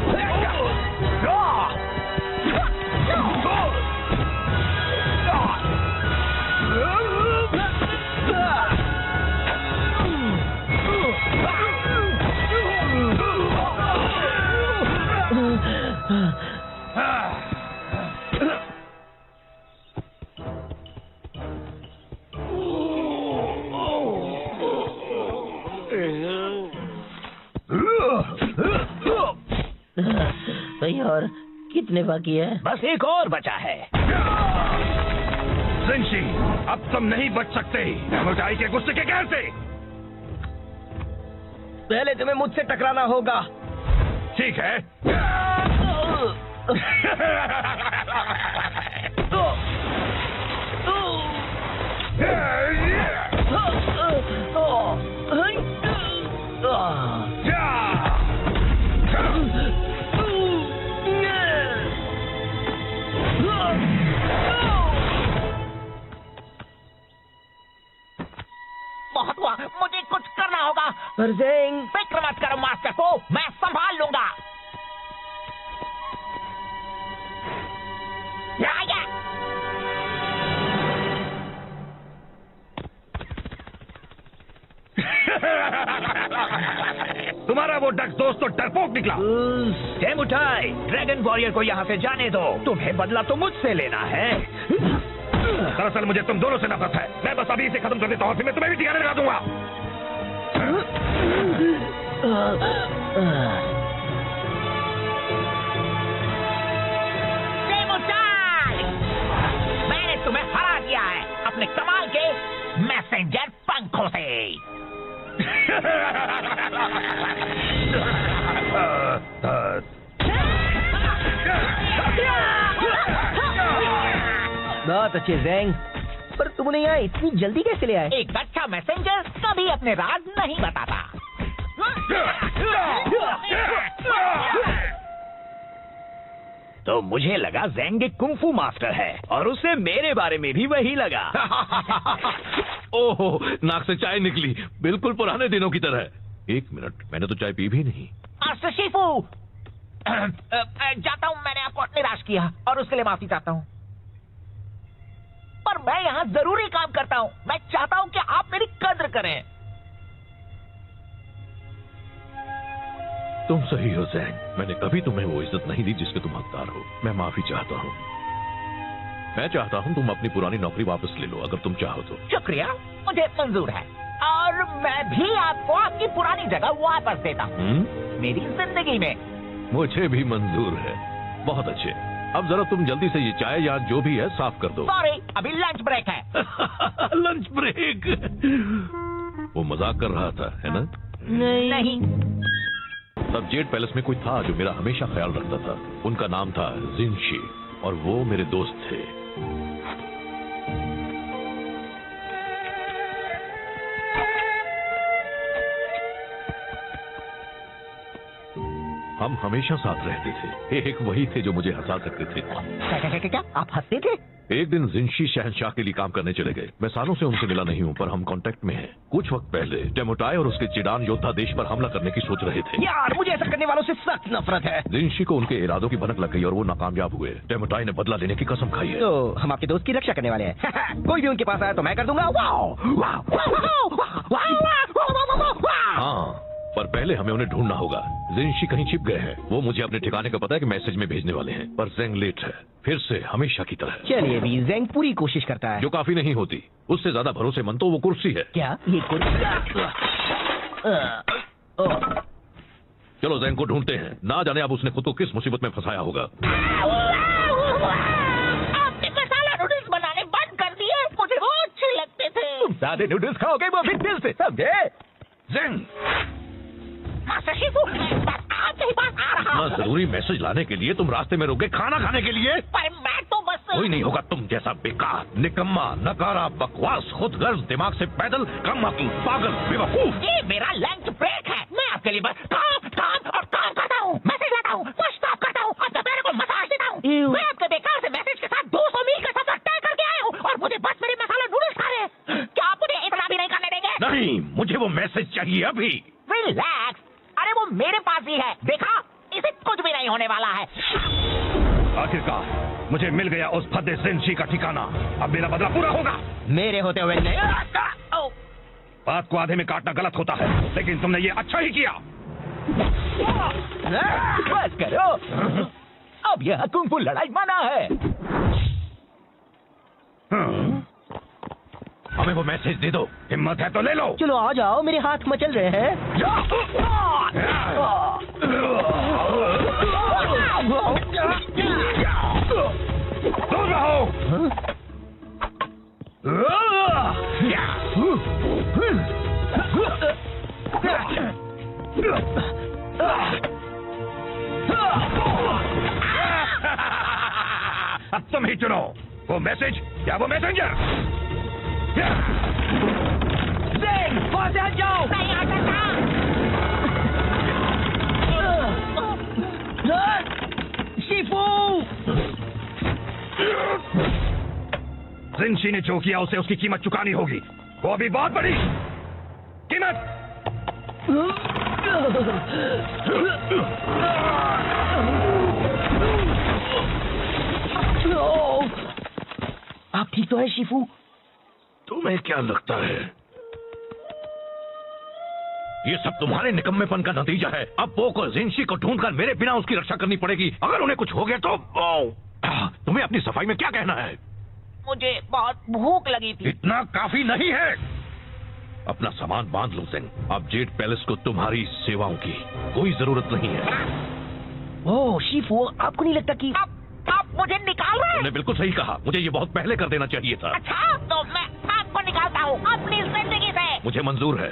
भाई और कितने बाकी है? बस एक और बचा है। जिनशी, अब तुम नहीं बच सकते डेमोटाई के गुस्से के कहर से। पहले तुम्हें मुझसे टकराना होगा। ठीक है। बहुत हुआ, मुझे कुछ करना होगा। पर ज़ेंग, फिक्र मत करो मास्टर पो, मैं संभाल लूंगा। तुम्हारा वो डक दोस्त तो डरपोक निकला। डेमोटाई, ड्रैगन वॉरियर को यहाँ से जाने दो। तुम्हें बदला तो मुझसे लेना है। दरअसल मुझे तुम दोनों से नफरत है। मैं बस अभी इसे खत्म कर देता हूँ, फिर मैं तुम्हें भी ठिकाने लगा दूंगा। डेमोटाई, मैंने तुम्हें हरा दिया है अपने कमाल के मैसेंजर पंखों से। बहुत अच्छे ज़ेंग, पर तुम नहीं आए, इतनी जल्दी कैसे ले आए? एक अच्छा मैसेंजर कभी अपने राज नहीं बताता। तो मुझे लगा ज़ेंग एक कुंफू मास्टर है और उसे मेरे बारे में भी वही लगा। ओहो, नाक से चाय निकली, बिल्कुल पुराने दिनों की तरह। एक मिनट, मैंने तो चाय पी भी नहीं। मास्टर शिफू, जाता हूँ, मैंने आपको निराश किया और उसके लिए माफी चाहता हूँ। पर मैं यहाँ जरूरी काम करता हूँ। मैं चाहता हूँ कि आप मेरी कद्र करें। तुम सही हो ज़ेंग, मैंने कभी तुम्हें वो इज्जत नहीं दी जिसके तुम हकदार हो। मैं माफी चाहता हूँ। मैं चाहता हूँ तुम अपनी पुरानी नौकरी वापस ले लो, अगर तुम चाहो तो। शुक्रिया, मुझे मंजूर है और मैं भी आपको आपकी पुरानी जगह वापस देता हूँ मेरी जिंदगी में। मुझे भी मंजूर है। बहुत अच्छे, अब जरा तुम जल्दी से ये चाय या जो भी है साफ कर दो। सॉरी, अभी लंच ब्रेक है। Lunch break? वो मजाक कर रहा था, है ना? नहीं। तब जेड पैलेस में कोई था जो मेरा हमेशा ख्याल रखता था। उनका नाम था जिनशी और वो मेरे दोस्त थे। हम हमेशा साथ रहते थे। एक वही थे जो मुझे हंसा सकते थे। क्या आप हंसते थे? एक दिन जिनशी शहंशाह के लिए काम करने चले गए। मैं सालों से उनसे मिला नहीं हूँ, पर हम कांटेक्ट में हैं। कुछ वक्त पहले डेमोटाई और उसके चिडान योद्धा देश पर हमला करने की सोच रहे थे। यार, मुझे ऐसा करने वालों से सख्त नफरत है। जिनशी को उनके इरादों की भनक लग गई और वो नाकामयाब हुए। डेमोटाई ने बदला लेने की कसम खाई है। तो हम आपके दोस्त की रक्षा करने वाले हैं। कोई भी उनके पास आया तो मैं कर दूंगा। हाँ, पर पहले हमें उन्हें ढूंढना होगा। जिनशी कहीं छिप गए हैं। वो मुझे अपने ठिकाने का पता है कि मैसेज में भेजने वाले हैं, पर ज़ेंग लेट है, फिर से हमेशा की तरह। चलिए भी, ज़ेंग पूरी कोशिश करता है। जो काफी नहीं होती। उससे ज्यादा भरोसेमंद तो वो कुर्सी है। क्या ये चलो ज़ेंग को ढूंढते हैं। ना जाने अब उसने खुद को किस मुसीबत में फंसाया होगा। आपने मसाला नूडल्स बनाने बंद कर दिए। मुझे वो अच्छे लगते थे। सादे नूडल्स खाओगे वो भी दिल से, समझे? ज़ेंग, मास्टर शिफू, मैं बस आपके पास आ रहा इतना हूँ। जरूरी मैसेज लाने के लिए तुम रास्ते में रुके खाना खाने के लिए? पर मैं तो बस कोई नहीं होगा तुम जैसा बेकार, निकम्मा, नकारा, बकवास, खुदगर्ज, दिमाग से पैदल, कम अक्ल, पागल, बेवकूफ। ये मेरा लंच ब्रेक है। मैं आपके लिए बस काम काम और काम करता हूँ, मैसेज लाता हूँ, पुश स्टॉप करता हूँ और दोपहर को मसाज देता हूँ। मैं आपके बेकार से मैसेज के साथ 200 मील का सफर तय करके आया हूँ और मुझे बस मेरे मसाला नूडल्स खा रहे हैं। क्या आप मुझे इतना भी नहीं करने देंगे? नहीं, मुझे वो मैसेज चाहिए अभी। रिलैक्स, अरे वो मेरे पास ही है, देखा, इसे कुछ भी नहीं होने वाला है। आखिरकार मुझे मिल गया उस फद्दे जिनशी का ठिकाना। अब मेरा बदला पूरा होगा। मेरे होते हुए नहीं। बात को आधे में काटना गलत होता है, लेकिन तुमने ये अच्छा ही किया। बस करो, अब यह कुंग-फू लड़ाई मना है। हमें वो मैसेज दे दो, हिम्मत है तो ले लो। चलो आ जाओ, मेरे हाथ मचल रहे हैं। दूर रहो। अब तुम ही चुनो, वो मैसेज या वो मैसेंजर। वहां से हट जाओ। नहीं आ सकता। शिफू, जिनशी ने जो किया उसे उसकी कीमत चुकानी होगी, वो भी बहुत बड़ी कीमत। आप ठीक तो है शिफू? तुम्हें क्या लगता है ये सब तुम्हारे निकम्मेपन का नतीजा है? अब पोको जिनशी को ढूंढकर मेरे बिना उसकी रक्षा करनी पड़ेगी। अगर उन्हें कुछ हो गया तो तुम्हें अपनी सफाई में क्या कहना है? मुझे बहुत भूख लगी थी। इतना काफी नहीं है। अपना सामान बांध लो सिंह। अब जेड पैलेस को तुम्हारी सेवाओं की कोई जरूरत नहीं है। ओह शिफू, आपको नहीं लगता कि आप मुझे निकाल रहे हैं? तुमने बिल्कुल सही कहा, मुझे ये बहुत पहले कर देना चाहिए था। अच्छा, तो मैं आपको निकालता हूँ अपनी जिंदगी से। मुझे मंजूर है।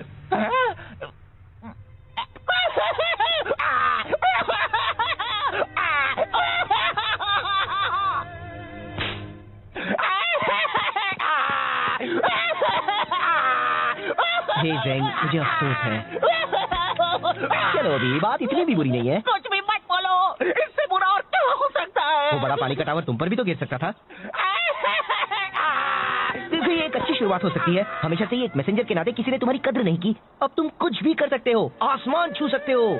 हे ज़ेंग, मुझे अफसोस है। चलो अभी बात इतनी भी बुरी नहीं है। कुछ भी मत बोलो, इससे बुरा और क्या हो सकता है? वो बड़ा पानी का टावर तुम पर भी तो गिर सकता था। देखो ये एक अच्छी शुरुआत हो सकती है। हमेशा से ही एक मैसेंजर के नाते किसी ने तुम्हारी कद्र नहीं की। अब तुम कुछ भी कर सकते हो, आसमान छू सकते हो।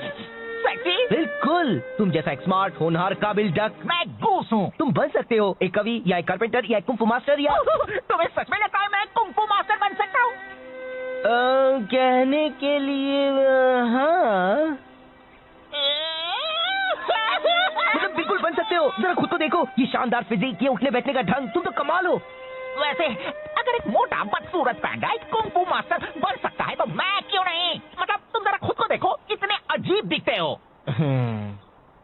सेक्सी? बिल्कुल, तुम जैसा एक स्मार्ट, होनहार, काबिल डक। मैं गूस हूँ। तुम बन सकते हो एक कवि या एक कारपेंटर या एक कुंफू मास्टर या तुम्हें सच में लगता है मैं कुंफू मास्टर बन सकता हूँ? कहने के लिए हाँ, मतलब बिल्कुल बन सकते हो। जरा खुद को देखो, ये शानदार फिजिक, ये उठने बैठने का ढंग, तुम तो कमाल हो। वैसे अगर एक मोटा बदसूरत पैंडा एक कुंफू मास्टर बन सकता है तो मैं क्यों नहीं? मतलब तुम जरा खुद को देखो, कितने अजीब दिखते हो।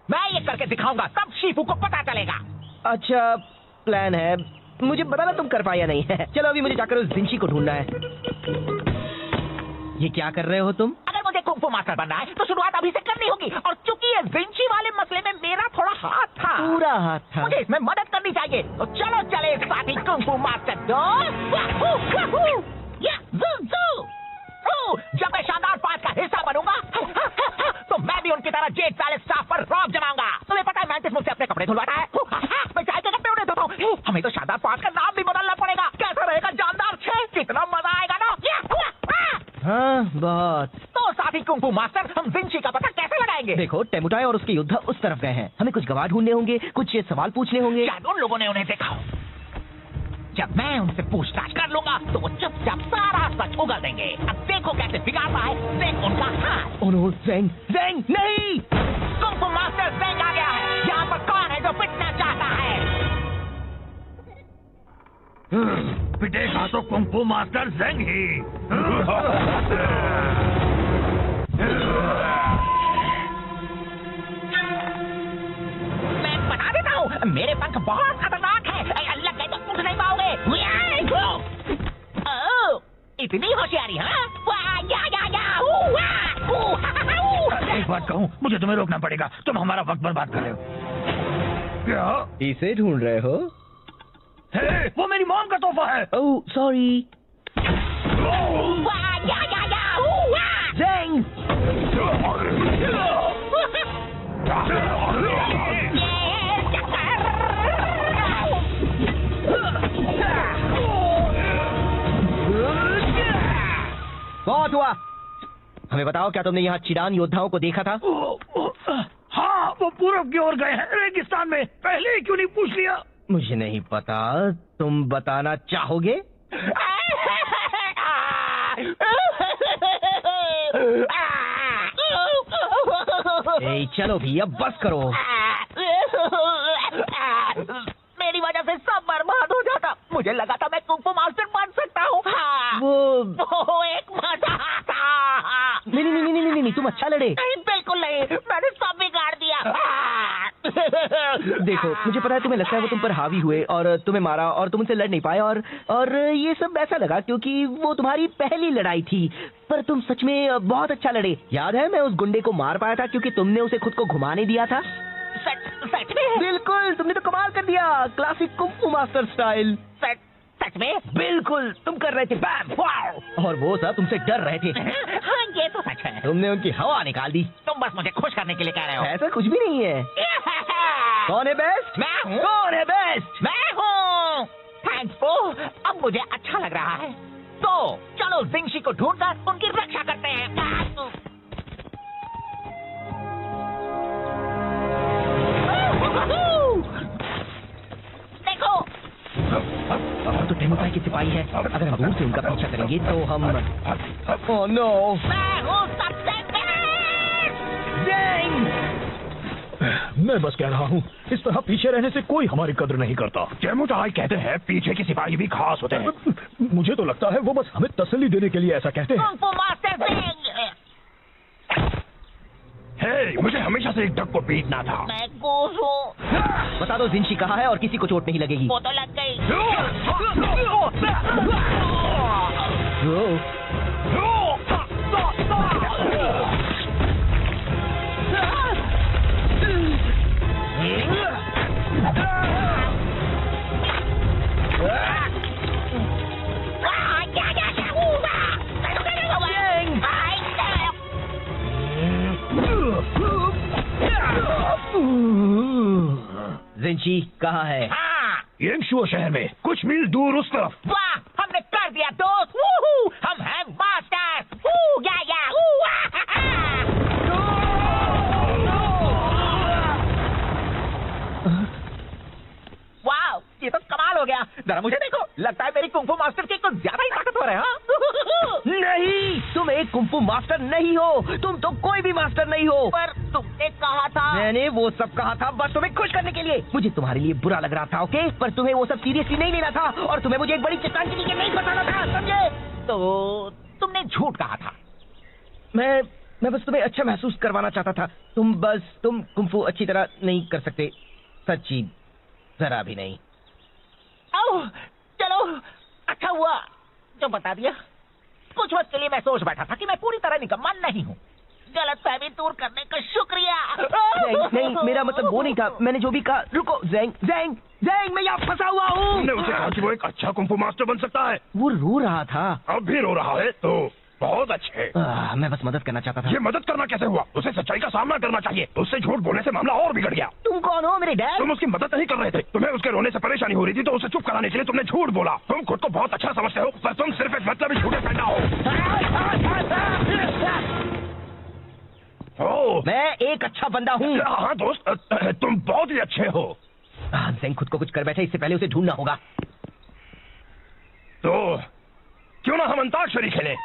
मैं ये करके दिखाऊंगा, तब शिफू को पता चलेगा। अच्छा प्लान है, मुझे बताना तुम कर पाया नहीं है। चलो अभी मुझे जाकर उस जिनशी को ढूंढना है। ये क्या कर रहे हो तुम? अगर मुझे कुंफू मास्टर बनना है तो शुरुआत अभी से करनी होगी, और चूंकि ये जिनशी वाले मसले में मेरा थोड़ा हाथ था, पूरा हाथ था। मुझे इसमें मदद करनी चाहिए। तो चलो चले साथी कुंफू मास्टर जब मैं शानदार 5 का हिस्सा बनूंगा तो मैं भी उनकी तरह जेड पैलेस स्टाफ पर रौब जमाऊंगा। तुम्हें पता है मैंटिस मुझसे अपने कपड़े धुलवाता है, मैं चाय के कपड़े उन्हें धोता हूँ। हमें तो शानदार 5 का नाम भी बदलना पड़ेगा। कैसा रहेगा जानदार 6? कितना मजा आएगा ना। हाँ बहुत। तो साथी कुंफू मास्टर, हम जिनशी का पता कैसे लगाएंगे? देखो टेमुटाई और उसके योद्धा उस तरफ गए हैं। हमें कुछ गवाह ढूंढने होंगे, कुछ सवाल पूछने होंगे। शायद उन लोगों ने उन्हें देखा हो। जब मैं उनसे पूछताछ कर लूंगा तो वो चुपचाप सारा सच उगल देंगे। अब देखो कैसे बिगाड़ता है ज़ेंग उनका हाथ। ओह नो, ज़ेंग, ज़ेंग नहीं! कुंफू मास्टर ज़ेंग आ गया है। यहाँ पर कौन है जो पिटना चाहता है? पिटेगा तो कुंफू मास्टर ज़ेंग ही। मैं बता देता हूँ, मेरे पंख बहुत खतरनाक है। अल्लाह कहे तो उठ नहीं पाओगे। इतनी होशियारी, हाँ? एक बात कहूँ, मुझे तुम्हें रोकना पड़ेगा। तुम हमारा वक्त बर्बाद कर रहे हो। क्या इसे ढूंढ रहे हो? हे, वो मेरी मॉम का तोहफा है। Oh sorry. ज़ेंग! बहुत हुआ। हमें बताओ, क्या तुमने यहाँ चिडान योद्धाओं को देखा था? हाँ, वो पूरब की ओर गए हैं, रेगिस्तान में। पहले ही क्यों नहीं पूछ लिया? मुझे नहीं पता, तुम बताना चाहोगे? ए, चलो भी, अब बस करो। मेरी वजह से सब बर्बाद हो जाता। मुझे लगा था मैं कुंग फू मास्टर बन सकता हूँ। वो एक मजा था। नहीं, तुम अच्छा लड़े। नहीं, बिल्कुल नहीं, मैंने सब बिगाड़ दिया। देखो, मुझे पता है तुम्हें लगता है वो तुम पर हावी हुए और तुम्हें मारा और तुम उनसे लड़ नहीं पाए और ये सब ऐसा लगा क्योंकि वो तुम्हारी पहली लड़ाई थी। पर तुम सच में बहुत अच्छा लड़े। याद है, मैं उस गुंडे को मार पाया था क्योंकि तुमने उसे खुद को घुमाने दिया था। सच में? बिल्कुल, तुमने तो कमाल कर दिया, क्लासिक कुंग फू मास्टर स्टाइल। सच में? बिल्कुल, तुम कर रहे थे बैम वाओ, और वो सब तुमसे डर रहे थे। हाँ, ये तो सच है। तुमने उनकी हवा निकाल दी। तुम बस मुझे खुश करने के लिए कह रहे हो। ऐसा कुछ भी नहीं है। कौन है बेस्ट? मैं हूँ। कौन है बेस्ट? मैं हूँ। थैंक्स पो, अब मुझे अच्छा लग रहा है। तो चलो जिंगशी को ढूंढकर उनकी रक्षा करते हैं। देखो, तो टेमुपाई के सिपाही है। अगर हम दूर से उनका पीछा करेंगे तो हम ओह नो, मैं हूँ सबसे बेस्ट। मैं बस कह रहा हूँ, इस तरह पीछे रहने से कोई हमारी कद्र नहीं करता। जेमुटाई कहते हैं पीछे के सिपाही भी खास होते हैं। मुझे तो लगता है वो बस हमें तसल्ली देने के लिए ऐसा कहते हैं। कुंग फू मास्टर ज़ेंग। हे, मुझे हमेशा से एक डक को पीटना था। मैं गोश हूँ। बता दो जिंशी कहाँ है और किसी को चोट नहीं लगेगी। वो तो लग गई। जिंशी कहाँ है? हाँ, येंगशुओ शहर में कुछ मील दूर उस तरफ। वाह, हमने कर दिया दोस्त। वूहू, हम हैं मास्टर। वू, या, वू, वाह, ये तो कमाल हो गया। जरा मुझे देखो, लगता है मेरी कुंग फू मास्टर की कुछ ज्यादा ही ताकतवर है। हाँ? नहीं, तुम एक कुंग फू मास्टर नहीं हो। तुम तो कोई भी मास्टर नहीं हो। पर तुमने कहा था। मैंने वो सब कहा था बस तुम्हें खुश करने के लिए। मुझे तुम्हारे लिए बुरा लग रहा था, ओके? पर तुम्हें वो सब सीरियसली नहीं लेना था और तुम्हें मुझे एक बड़ी चट्टान के नीचे नहीं बताना था, समझे? तो तुमने झूठ कहा था। मैं बस तुम्हें अच्छा महसूस करवाना चाहता था। तुम कुंग फू अच्छी तरह नहीं कर सकते, सच्ची जरा भी नहीं। ओह, चलो, अच्छा हुआ जो बता दिया। कुछ वक्त के लिए मैं सोच बैठा था कि मैं पूरी तरह निकम्मा नहीं हूँ। गलतफहमी दूर करने का शुक्रिया। नहीं, मेरा मतलब वो नहीं था। मैंने जो भी कहा। रुको, ज़ेंग, मैं यहाँ फंसा हुआ हूँ। तुमने उसे कहा कि वो एक अच्छा कुंग फू मास्टर बन सकता है। वो रो रहा था। अब भी रो रहा है तो बहुत अच्छे। मैं बस मदद करना चाहता था। ये मदद करना कैसे हुआ? उसे सच्चाई का सामना करना चाहिए। उससे झूठ बोलने से मामला और बिगड़ गया। तुम कौन हो, मेरे डैड? तुम उसकी मदद नहीं कर रहे थे। तुम्हें उसके रोने से परेशानी हो रही थी तो उसे चुप कराने के लिए तुमने झूठ बोला। तुम खुद को बहुत अच्छा समझते हो पर तुम सिर्फ एक मतलबी झूठे पैदा हो। मैं एक अच्छा बंदा हूँ। हाँ दोस्त, तुम बहुत ही अच्छे हो। ज़ेंग खुद को कुछ कर बैठे, इससे पहले उसे ढूंढना होगा। तो क्यों ना हम अंताक्षरी खेलें?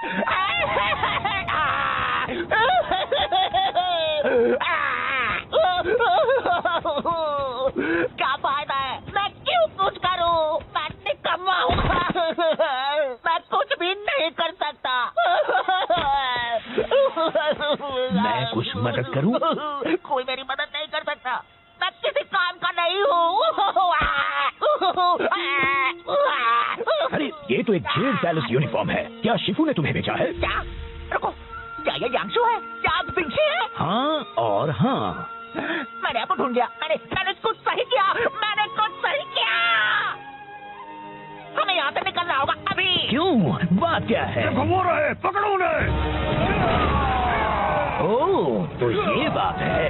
क्या फायदा है? मैं क्यों कुछ करूं? मैं निकम्मा हूँ। मैं कुछ भी नहीं कर सकता। मैं कुछ मदद करूं? कोई मेरी मदद नहीं कर सकता। मैं किसी काम का नहीं हूँ। अरे ये तो एक जेल पैलेस यूनिफॉर्म है। क्या शिफू ने तुम्हें भेजा है? क्या? रुको, क्या ये यांगशु है? क्या आप जिंगशी है? हाँ और हाँ। मैंने आपको ढूंढ लिया। मैंने कुछ सही किया। मैंने कुछ सही किया। क्यों? बात क्या है? देखो वो रहे, पकड़ो उन्हें। ओह, तो ये बात है।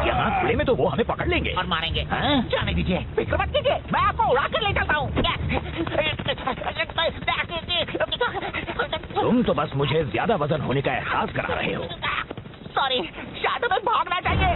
यहाँ खुले में तो वो हमें पकड़ लेंगे और मारेंगे। हाँ? जाने दीजिए, फिक्र मत कीजिए, मैं आपको उड़ा कर ले चलता हूँ। तुम तो बस मुझे ज्यादा वजन होने का एहसास करा रहे हो। सॉरी, शायद हमें भागना चाहिए।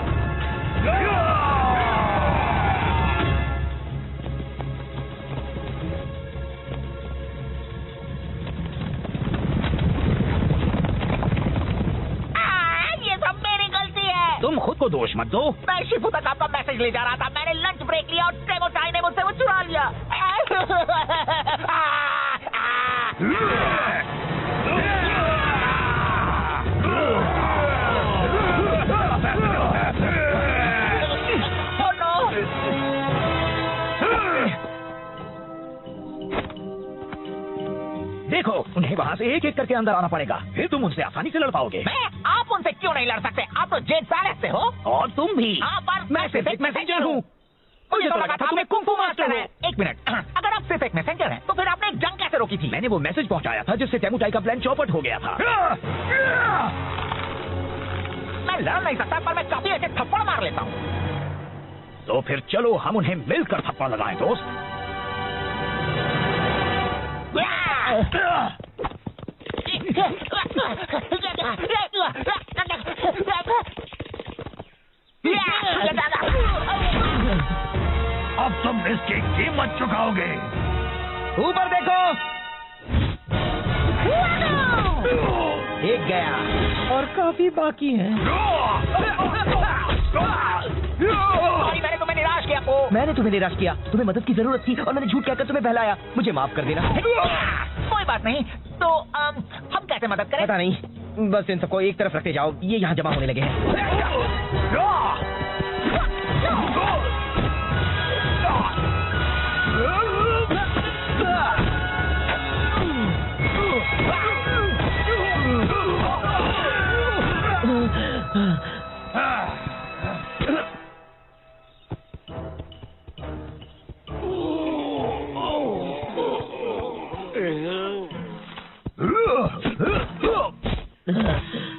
ये सब मेरी गलती है। तुम खुद को दोष मत दो। मैं शिफू तक आपका मैसेज ले जा रहा था, मैंने लंच ब्रेक लिया और ट्रेमोटाई ने मुझसे वो चुरा लिया। देखो, उन्हें वहाँ से एक एक करके अंदर आना पड़ेगा, फिर तुम उनसे आसानी से लड़ पाओगे। आप उनसे क्यों नहीं लड़ सकते? आप तो जेट पैलेस से हो। और तुम भी। हाँ, पर मैं सिर्फ एक मैसेंजर हूँ। मुझे तो लगा था तुम्हें कुंफू मास्टर है। एक मिनट, अगर आप सिर्फ एक मैसेंजर हैं, तो फिर आपने एक जंग कैसे रोकी थी? मैंने वो मैसेज पहुँचाया था जिससे टेमुटाई का प्लान चौपट हो गया था। मैं लड़ नहीं सकता, पर मैं काफी ऐसे थप्पड़ मार लेता हूँ। तो फिर चलो हम उन्हें मिलकर थप्पड़ लगाएं, दोस्त। अब तुम इसकी कीमत चुकाओगे। ऊपर देखो। एक गया और काफी बाकी है। सॉरी, मैंने तुम्हें निराश किया। मैंने तुम्हें निराश किया, तुम्हें मदद की जरूरत थी और मैंने झूठ कहकर तुम्हें बहलाया। मुझे माफ कर देना। कोई बात नहीं, तो हम कैसे मदद करें? पता नहीं, बस इन सबको एक तरफ रखते जाओ, ये यहाँ जमा होने लगे हैं।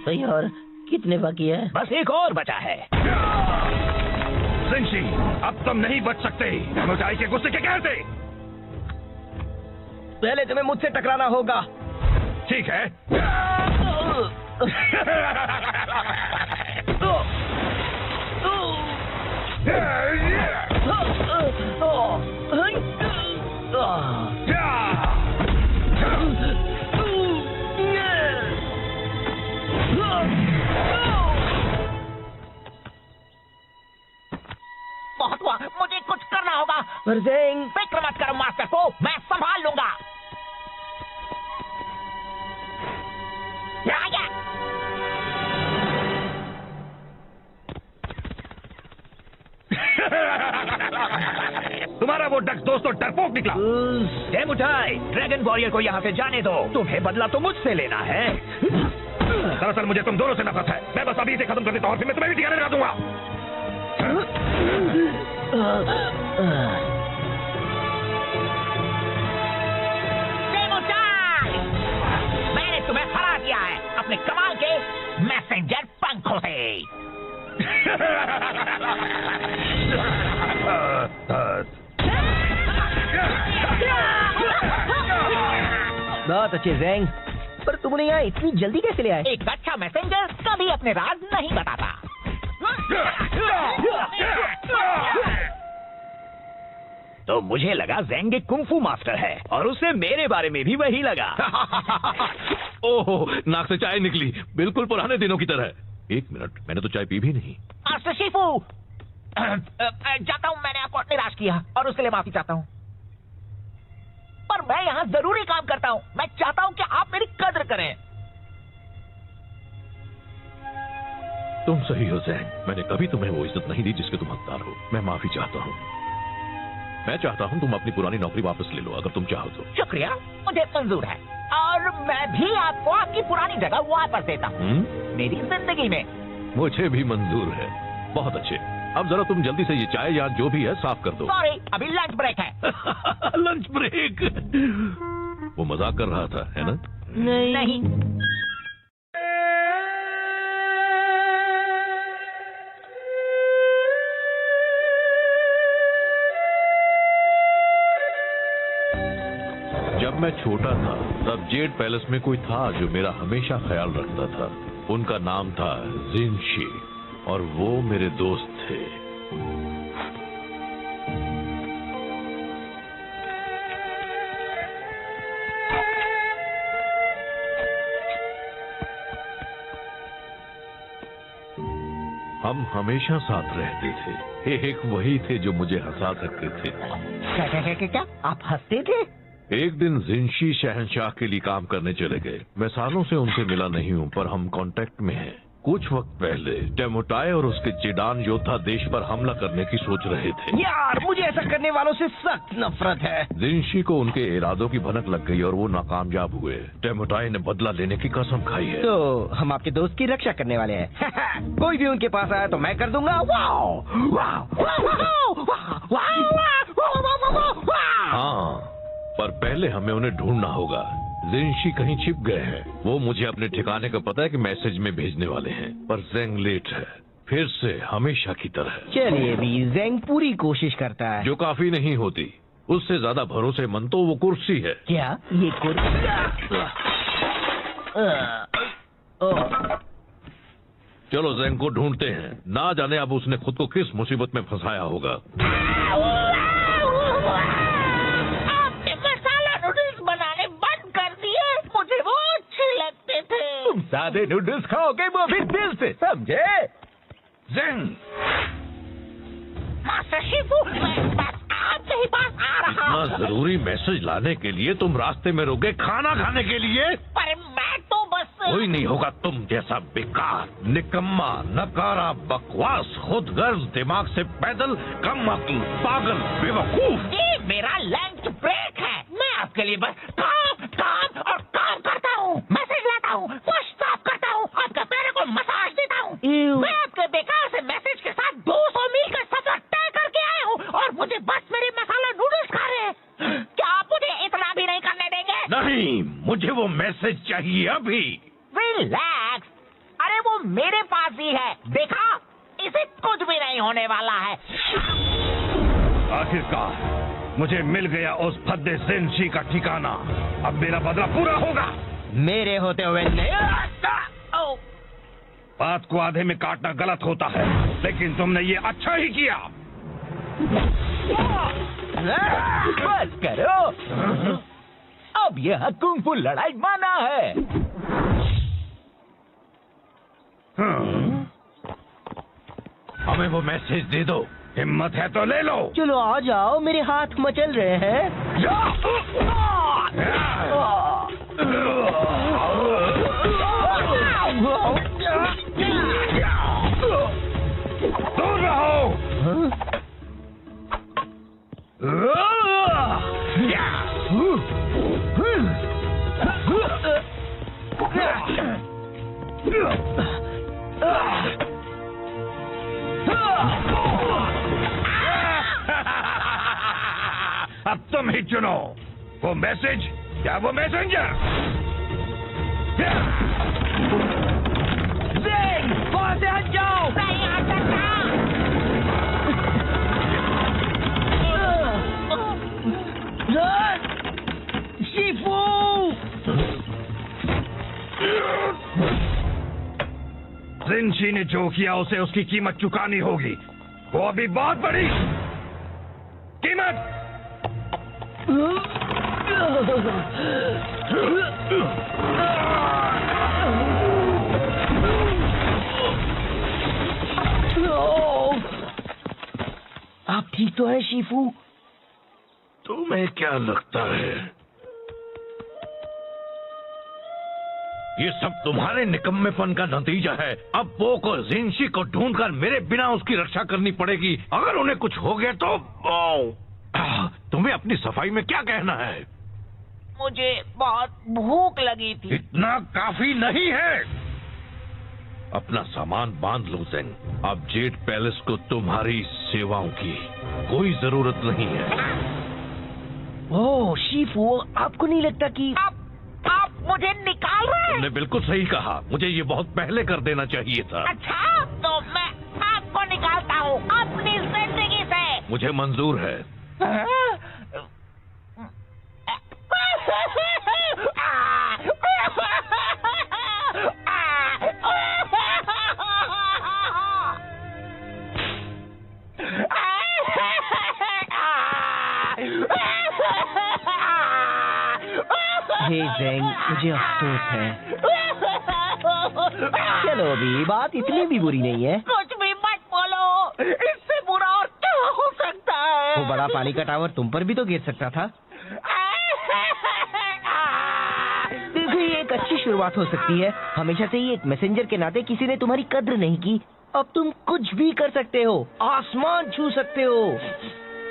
भाई, और कितने बाकी है? बस एक और बचा है। जिंशी, अब तुम नहीं बच सकते। टेमुटाई के गुस्से के कहते। पहले तुम्हें मुझसे टकराना होगा। ठीक है। बहुत हुआ, मुझे कुछ करना होगा। फिक्र मत करो मास्टर को, मैं संभाल लूंगा। तुम्हारा वो डक्स दोस्त तो डरपोक निकला। टेमुटाई, ड्रैगन वॉरियर को यहाँ से जाने दो। तुम्हें बदला तो मुझसे लेना है। दरअसल मुझे तुम दोनों से नफरत है। मैं बस अभी इसे खत्म कर देता हूँ और फिर मैं तुम्हें भी ठिकाने लगा दूंगा। मैंने तुम्हें हरा दिया है अपने कमाल के मैसेंजर पंखों से। बहुत अच्छे ज़ेंग, पर तुम नहीं आए, इतनी जल्दी कैसे ले आए? एक अच्छा मैसेंजर कभी अपने राज नहीं बताता। तो मुझे लगा ज़ेंग एक कुंफू मास्टर है और उसे मेरे बारे में भी वही लगा। ओहो, नाक से चाय निकली, बिल्कुल पुराने दिनों की तरह। एक मिनट, मैंने तो चाय पी भी नहीं। मास्टर शिफू, जाता हूँ, मैंने आपको निराश किया और उसके लिए माफी चाहता हूँ। पर मैं यहाँ जरूरी काम करता हूँ। मैं चाहता हूँ कि आप मेरी कद्र करें। तुम सही हो ज़ेंग, मैंने कभी तुम्हें वो इज्जत नहीं दी जिसके तुम हकदार हो। मैं माफी चाहता हूँ। मैं चाहता हूँ तुम अपनी पुरानी नौकरी वापस ले लो, अगर तुम चाहो तो। शुक्रिया, मुझे मंजूर है और मैं भी आपको आपकी पुरानी जगह वापस देता हूँ। मेरी जिंदगी में। मुझे भी मंजूर है। बहुत अच्छे। अब जरा तुम जल्दी से ये चाय या जो भी है साफ कर दो। सॉरी, अभी लंच ब्रेक है। Lunch break. वो मजाक कर रहा था, है ना? नहीं। जब मैं छोटा था तब जेड पैलेस में कोई था जो मेरा हमेशा ख्याल रखता था। उनका नाम था जिनशी और वो मेरे दोस्त थे। हम हमेशा साथ रहते थे। एक वही थे जो मुझे हंसा सकते थे। क्या? आप हंसते थे? एक दिन जिनशी शहंशाह के लिए काम करने चले गए। मैं सालों से उनसे मिला नहीं हूँ, पर हम कांटेक्ट में हैं। कुछ वक्त पहले टेमोटाई और उसके चिडान योद्धा देश पर हमला करने की सोच रहे थे। यार, मुझे ऐसा करने वालों से सख्त नफरत है। जिनशी को उनके इरादों की भनक लग गई और वो नाकामयाब हुए। टेमोटाई ने बदला लेने की कसम खाई है। तो हम आपके दोस्त की रक्षा करने वाले हैं। कोई भी उनके पास आया तो मैं कर दूंगा। Wow, wow, wow, wow. हाँ, पर पहले हमें उन्हें ढूंढना होगा। जिनशी कहीं छिप गए हैं। वो मुझे अपने ठिकाने का पता है कि मैसेज में भेजने वाले हैं, पर ज़ेंग लेट है, फिर से हमेशा की तरह। चलिए भी, ज़ेंग पूरी कोशिश करता है। जो काफी नहीं होती। उससे ज्यादा भरोसेमंद तो वो कुर्सी है। क्या ये कुर्सी? चलो ज़ेंग को ढूंढते हैं। ना जाने अब उसने खुद को किस मुसीबत में फंसाया होगा। सादे नूडल्स खाओगे वो भी दिल से, समझे? ज़ेंग, मास्टर शिफू, मैं बस आपके ही पास आ रहा इतना हूँ। जरूरी मैसेज लाने के लिए तुम रास्ते में रुके खाना खाने के लिए? पर मैं तो बस कोई नहीं होगा तुम जैसा बेकार, निकम्मा, नकारा, बकवास, खुदगर्ज, दिमाग से पैदल, कम अक्ल, पागल, बेवकूफ। ये मेरा लंच ब्रेक है। मैं आपके लिए बस काम काम और काम करता हूँ। मैसेज लाता हूँ, फर्श साफ करता हूँ, आपके पैरों को मसाज देता हूँ। मैं आपके बेकार से मैसेज के साथ 200 मील का सफर तय करके आया हूँ और मुझे बस मेरे मसाला नूडल्स खा रहे हैं। क्या आप मुझे इतना भी नहीं करने देंगे? नहीं, मुझे वो मैसेज चाहिए अभी। रिलैक्स, अरे वो मेरे पास ही है, देखा? इसे कुछ भी नहीं होने वाला है। आखिरकार मुझे मिल गया उस फद्दे जिनशी का ठिकाना। अब मेरा बदला पूरा होगा। मेरे होते हुए बात को आधे में काटना गलत होता है, लेकिन तुमने ये अच्छा ही किया। बस करो, अब यह कुंफू लड़ाई माना है। हमें वो मैसेज दे दो। हिम्मत है तो ले लो। चलो आ जाओ, मेरे हाथ मचल रहे हैं। दूर रहो। अब तुम ही चुनो, वो मैसेज या वो मैसेंजर। वहाँ से हट जाओ। नहीं आ सकता। शिफू, जिनशी ने जो किया उसे उसकी कीमत चुकानी होगी। वो अभी बहुत बड़ी कीमत। आप ठीक तो है शिफू? तुम्हें क्या लगता है ये सब तुम्हारे निकम्मेपन का नतीजा है? अब पो को जिनशी को ढूंढकर मेरे बिना उसकी रक्षा करनी पड़ेगी। अगर उन्हें कुछ हो गया तो तुम्हें अपनी सफाई में क्या कहना है? मुझे बहुत भूख लगी थी। इतना काफी नहीं है। अपना सामान बांध लो ज़ेंग। अब जेड पैलेस को तुम्हारी सेवाओं की कोई जरूरत नहीं है। ओह शिफू, आपको नहीं लगता कि आप मुझे निकाल रहे हैं? तुमने बिल्कुल सही कहा, मुझे ये बहुत पहले कर देना चाहिए था। अच्छा, तो मैं आपको निकालता हूँ अपनी जिंदगी से। मुझे मंजूर है। हे ज़ेंग, मुझे अफसोस है। चलो अभी बात इतनी भी बुरी नहीं है। कुछ भी मत बोलो, इससे बुरा और क्या हो सकता है? वो बड़ा पानी का टावर तुम पर भी तो गिर सकता था। देखो, ये एक अच्छी शुरुआत हो सकती है। हमेशा से ही एक मैसेंजर के नाते किसी ने तुम्हारी कद्र नहीं की। अब तुम कुछ भी कर सकते हो, आसमान छू सकते हो।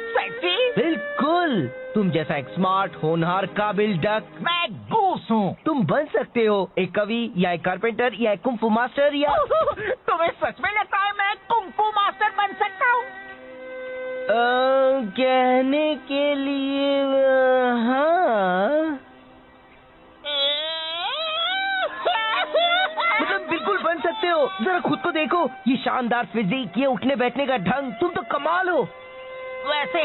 सच्ची? बिल्कुल, तुम जैसा एक स्मार्ट, होनहार, काबिल डक मैं गूस हूँ। तुम बन सकते हो। एक कवि या एक कारपेंटर या एक कुंफू मास्टर या तुम्हें सच में लगता है मैं कुंफू मास्टर बन सकता हूँ? कहने के लिए हाँ, मतलब बिल्कुल बन सकते हो। जरा खुद को देखो, ये शानदार फिजिक, ये उठने बैठने का ढंग, तुम तो कमाल हो। वैसे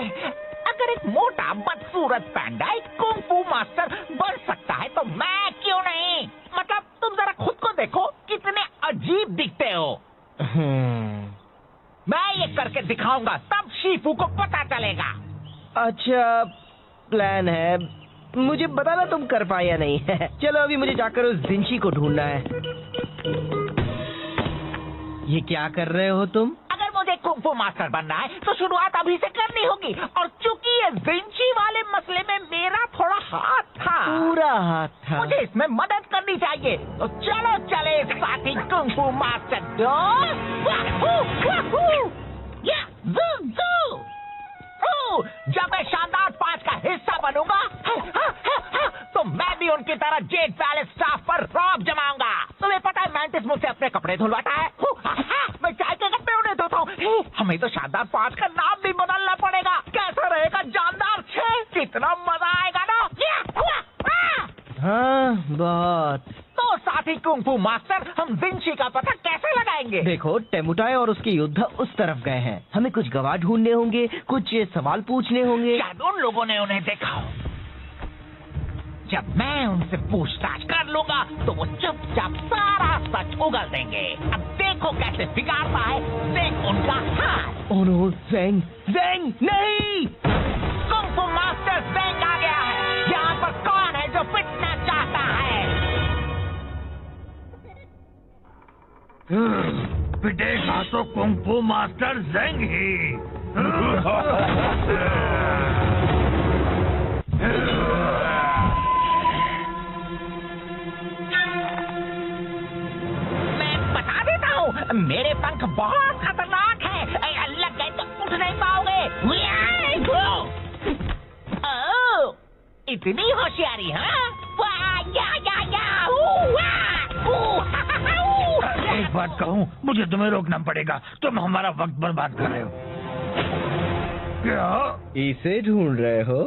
अगर एक मोटा बदसूरत पैंडा एक कुंफू मास्टर बन सकता है तो मैं क्यों नहीं? मतलब तुम जरा खुद को देखो, कितने अजीब दिखते हो। मैं ये करके दिखाऊंगा, तब शीफू को पता चलेगा। अच्छा प्लान है, मुझे बताना तुम कर पाए या नहीं। चलो अभी मुझे जाकर उस जिंशी को ढूंढना है। ये क्या कर रहे हो तुम? अगर मुझे कुंफू मास्टर बनना है तो शुरुआत अभी से करनी होगी, और चूंकि ये जिंशी वाले मसले में मेरा थोड़ा हाथ था, पूरा हाथ था। मुझे इसमें मदद करनी चाहिए। तो चलो चले साथी कुंफू मास्टर जब मैं शानदार 5 का हिस्सा बनूंगा तो मैं भी उनकी तरह जेड पैलेस स्टाफ पर रौब जमाऊंगा। तुम्हें पता है मैंटिस मुझसे अपने कपड़े धुलवाता है। मैं चाय के कपड़े उन्हें धोता हूँ। हमें तो शानदार 5 का नाम भी बदलना पड़ेगा। कैसा रहेगा जानदार 6? कितना मजा आएगा ना। हाँ बहुत। तो साथी कुंफू मास्टर, हम जिंशी का पता कैसे लगाएंगे? देखो, टेमुटाई और उसके योद्धा उस तरफ गए हैं। हमें कुछ गवाह ढूंढने होंगे, कुछ सवाल पूछने होंगे। शायद उन लोगों ने उन्हें देखा हो। जब मैं उनसे पूछताछ कर लूंगा तो वो चुपचाप सारा सच उगल देंगे। अब देखो कैसे बिगाड़ता है ज़ेंग उनका हाथ। ओह नो, ज़ेंग, ज़ेंग नहीं! कुंफू मास्टर ज़ेंग आ गया है। यहाँ पर कौन है जो पिटना चाहता है? पिटेगा तो कुंफू मास्टर ज़ेंग ही। मैं बता देता हूँ, मेरे पंख बहुत खतरनाक हैं। लग गए तो उठ नहीं पाओगे। ओह, इतनी होशियारी, हाँ? एक बात कहूँ, मुझे तुम्हें रोकना पड़ेगा। तुम हमारा वक्त बर्बाद कर रहे हो। क्या इसे ढूंढ रहे हो?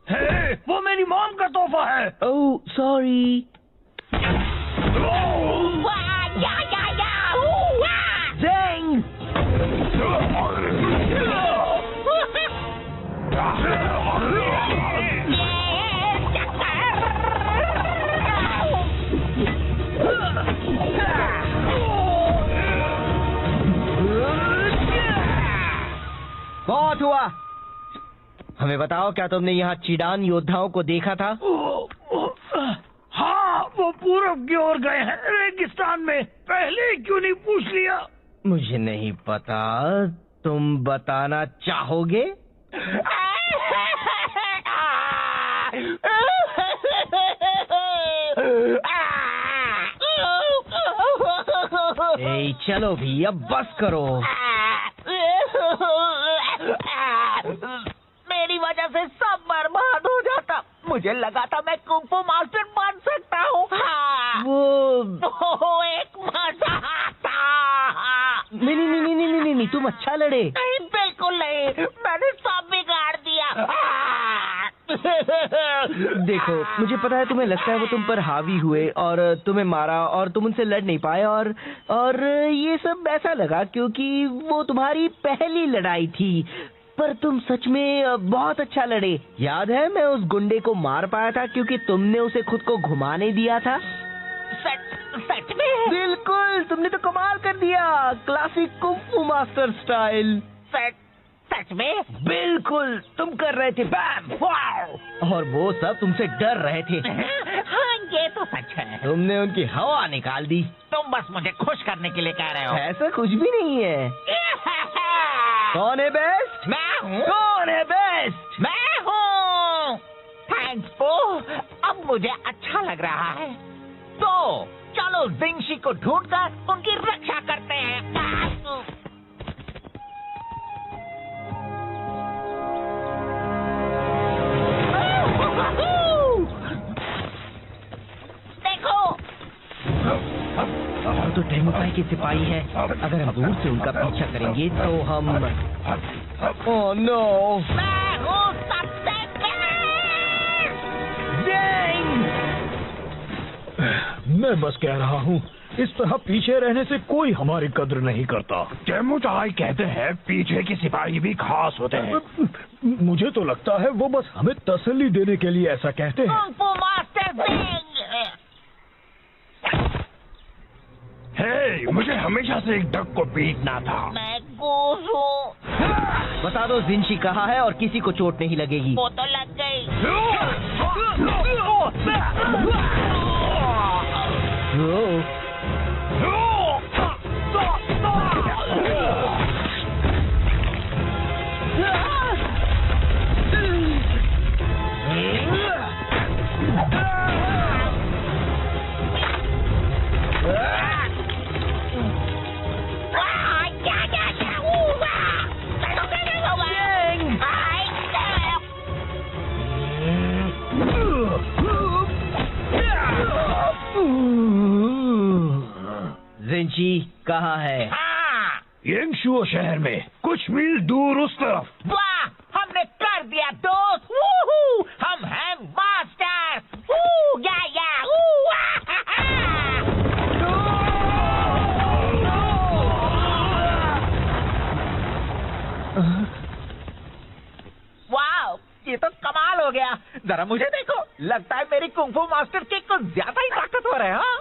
है, वो मेरी मॉम का तोहफा है। Oh sorry. ज़ेंग! बहुत हुआ। हमें बताओ, क्या तुमने यहाँ चिडान योद्धाओं को देखा था? हाँ, वो पूरब की ओर गए हैं, रेगिस्तान में। पहले क्यों नहीं पूछ लिया? मुझे नहीं पता, तुम बताना चाहोगे? ए, चलो भी, अब बस करो। मेरी वजह से सब बर्बाद हो जाता। मुझे लगा था मैं कुंफू मास्टर बन सकता हूँ। हाँ। वो एक तुम अच्छा लड़े। नहीं, बिल्कुल नहीं, मैंने सब बिगाड़ दिया। देखो, मुझे पता है तुम्हें लगता है वो तुम पर हावी हुए और तुम्हें मारा और तुम उनसे लड़ नहीं पाए और ये सब ऐसा लगा क्योंकि वो तुम्हारी पहली लड़ाई थी। पर तुम सच में बहुत अच्छा लड़े। याद है मैं उस गुंडे को मार पाया था क्योंकि तुमने उसे खुद को घुमाने दिया था। सच में? बिल्कुल, तुमने तो कमाल कर दिया, क्लासिक कुंफू मास्टर स्टाइल। सच में? बिल्कुल, तुम कर रहे थे बैम वाओ, और वो सब तुमसे डर रहे थे। हाँ, ये तो सच है। तुमने उनकी हवा निकाल दी। तुम बस मुझे खुश करने के लिए कह रहे हो। ऐसा कुछ भी नहीं है। कौन है बेस्ट? मैं हूँ। कौन है बेस्ट? मैं हूँ। थैंक्स पो, अब मुझे अच्छा लग रहा है। तो चलो जिंशी को ढूंढकर उनकी रक्षा करते हैं। देखो, तो टेमुकाई के सिपाही है। अगर हम दूर से उनका पीछा करेंगे तो हम ओह नो, मैं हूँ सबसे मैं बस कह रहा हूँ, इस तरह पीछे रहने से कोई हमारी कद्र नहीं करता। टेमुचाई कहते हैं पीछे के सिपाही भी खास होते हैं। मुझे तो लगता है वो बस हमें तसल्ली देने के लिए ऐसा कहते हैं। कुंफू मास्टर जिंग। हे, मुझे हमेशा से एक डक को पीटना था। मैं गूस हूँ। बता दो जिंशी कहाँ है और किसी को चोट नहीं लगेगी। वो तो लग गई। जिंशी कहाँ है? हाँ, येंगशुओ शहर में कुछ मील दूर उस तरफ। वाह, हमने कर दिया दोस्त। वूहू, हम हैं मास्टर। वू, या, वू, वाह, ये तो कमाल हो गया। जरा मुझे देखो, लगता है मेरी कुंफू मास्टर किक कुछ ज्यादा ही ताकतवर है। हाँ?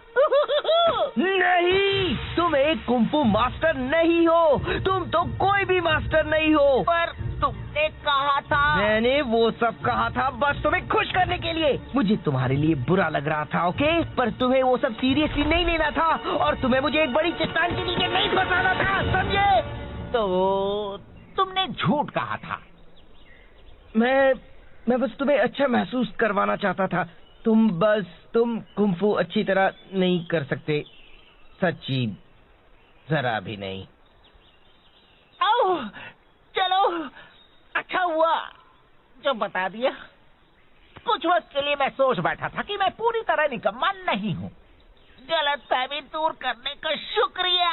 नहीं, तुम एक कुंफू मास्टर नहीं हो। तुम तो कोई भी मास्टर नहीं हो। पर तुमने कहा था। मैंने वो सब कहा था बस तुम्हें खुश करने के लिए। मुझे तुम्हारे लिए बुरा लग रहा था, ओके? पर तुम्हें वो सब सीरियसली नहीं लेना था और तुम्हें मुझे एक बड़ी चट्टान के नीचे नहीं फंसाना था, समझे? तो तुमने झूठ कहा था। मैं बस तुम्हें अच्छा महसूस करवाना चाहता था। तुम कुंफू अच्छी तरह नहीं कर सकते, सच्ची जरा भी नहीं। ओह, चलो, अच्छा हुआ जो बता दिया। कुछ वक्त के लिए मैं सोच बैठा था कि मैं पूरी तरह निकम्मा नहीं हूँ। गलतफहमी दूर करने का शुक्रिया।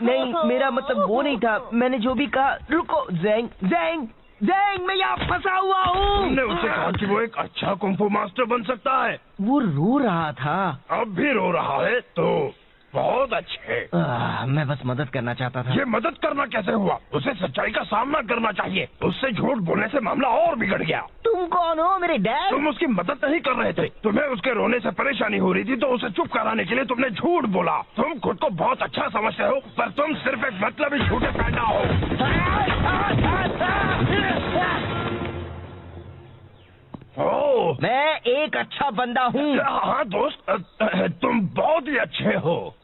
नहीं, मेरा मतलब वो नहीं था। मैंने जो भी कहा। रुको, ज़ेंग, मैं यहाँ फंसा हुआ हूँ। तुमने उसे कहा कि वो एक अच्छा कुंफू मास्टर बन सकता है। वो रो रहा था। अब भी रो रहा है तो बहुत अच्छे। मैं बस मदद करना चाहता था। ये मदद करना कैसे हुआ? उसे सच्चाई का सामना करना चाहिए। उससे झूठ बोलने से मामला और बिगड़ गया। तुम कौन हो, मेरे डैड? तुम उसकी मदद नहीं कर रहे थे। तुम्हें उसके रोने से परेशानी हो रही थी तो उसे चुप कराने के लिए तुमने झूठ बोला। तुम खुद को बहुत अच्छा समझते हो पर तुम सिर्फ एक मतलबी झूठे पैदा हो। ओह, मैं एक अच्छा बंदा हूँ। हाँ दोस्त, तुम बहुत ही अच्छे हो।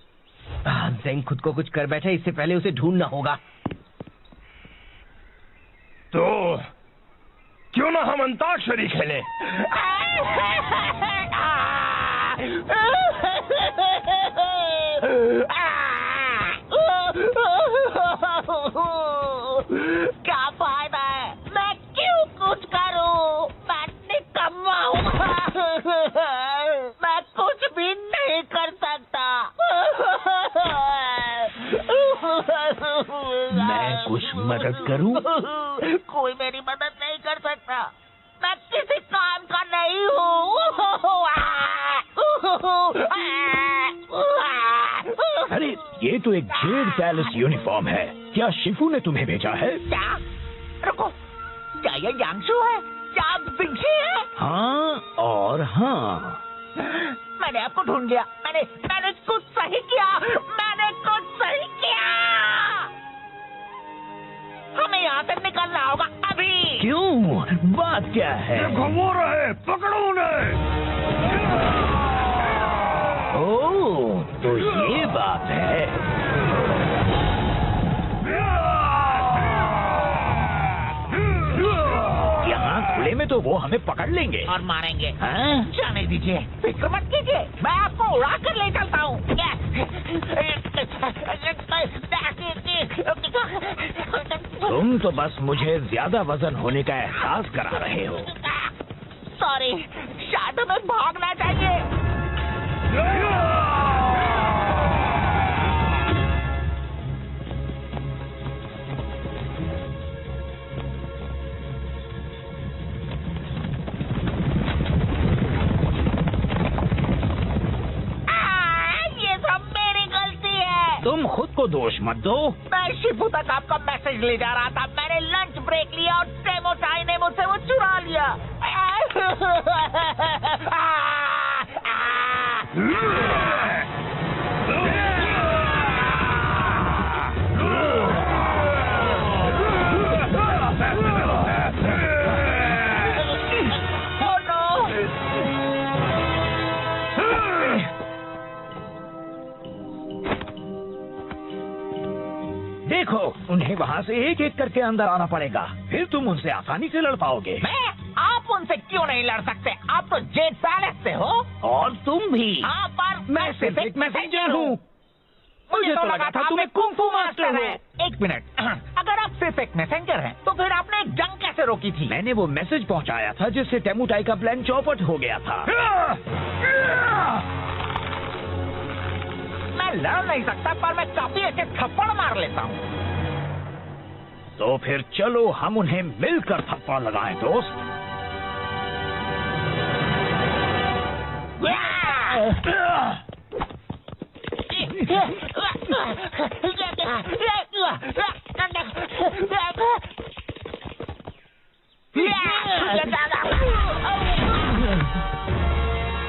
ज़ेंग खुद को कुछ कर बैठे, इससे पहले उसे ढूंढना होगा। तो क्यों ना हम अंताक्षरी खेलें? क्या फायदा है? मैं क्यों कुछ करूं? मैं निकम्मा हूँ। मैं कुछ भी नहीं कर सकता। मदद करूं? कोई मेरी मदद नहीं कर सकता, मैं किसी काम का नहीं हूँ। अरे ये तो एक जेड पैलेस यूनिफॉर्म है। क्या शिफू ने तुम्हें भेजा है? क्या? रुको, क्या ये यांगशु है? क्या जिंगशी है? हाँ और हाँ। मैंने आपको ढूंढ लिया। मैंने कुछ सही किया। मैंने कुछ सही किया। हमें यहाँ से निकलना होगा अभी। क्यों? बात क्या है? घुमो रहे, पकड़ो उन्हें। ओह, तो ये बात है। यहाँ खुले में तो वो हमें पकड़ लेंगे और मारेंगे। हाँ? जाने दीजिए, फिक्र मत कीजिए, मैं आपको उड़ा कर ले चलता हूँ। तुम तो बस मुझे ज्यादा वजन होने का एहसास करा रहे हो। सॉरी, शायद हमें भागना चाहिए। ये सब मेरी गलती है। तुम खुद को दोष मत दो। मैं शिफू तक आपका मैसेज ले जा रहा था। मैंने लंच ब्रेक लिया और टेमो चाई ने मुझसे वो चुरा लिया। देखो, उन्हें वहाँ से एक एक करके अंदर आना पड़ेगा, फिर तुम उनसे आसानी से लड़ पाओगे। आप उनसे क्यों नहीं लड़ सकते? आप तो जेड पैलेस से हो। और तुम भी। हाँ, पर मैं सिर्फ एक मैसेंजर हूँ। मुझे तो लगा था तुम्हें कुंफू मास्टर हो। है। एक मिनट, अगर आप सिर्फ एक मैसेंजर हैं, तो फिर आपने एक जंग कैसे रोकी थी? मैंने वो मैसेज पहुँचाया था जिससे टेमुटाई का प्लान चौपट हो गया था। मैं लड़ नहीं सकता, पर मैं काफी अच्छे थप्पड़ मार लेता हूँ। तो फिर चलो हम उन्हें मिलकर थप्पड़ लगाएं, दोस्त।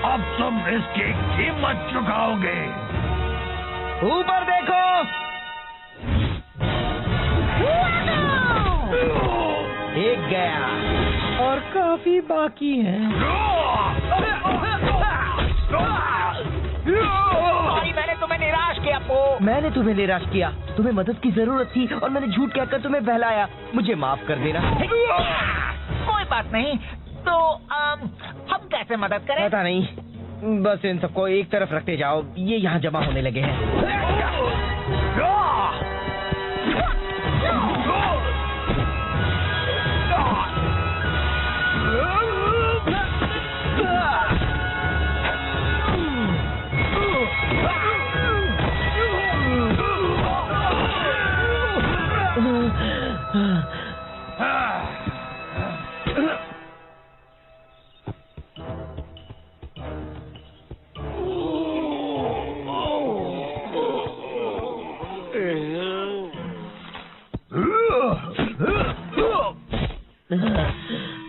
अब तुम इसकी कीमत चुकाओगे। ऊपर देखो। एक गया और काफी बाकी है। सॉरी, मैंने तुम्हें निराश किया। मैंने तुम्हें निराश किया। तुम्हें मदद की जरूरत थी और मैंने झूठ कहकर तुम्हें बहलाया। मुझे माफ कर देना। कोई बात नहीं। तो हम कैसे मदद करें? पता नहीं, बस इन सबको एक तरफ रखते जाओ। ये यहाँ जमा होने लगे हैं।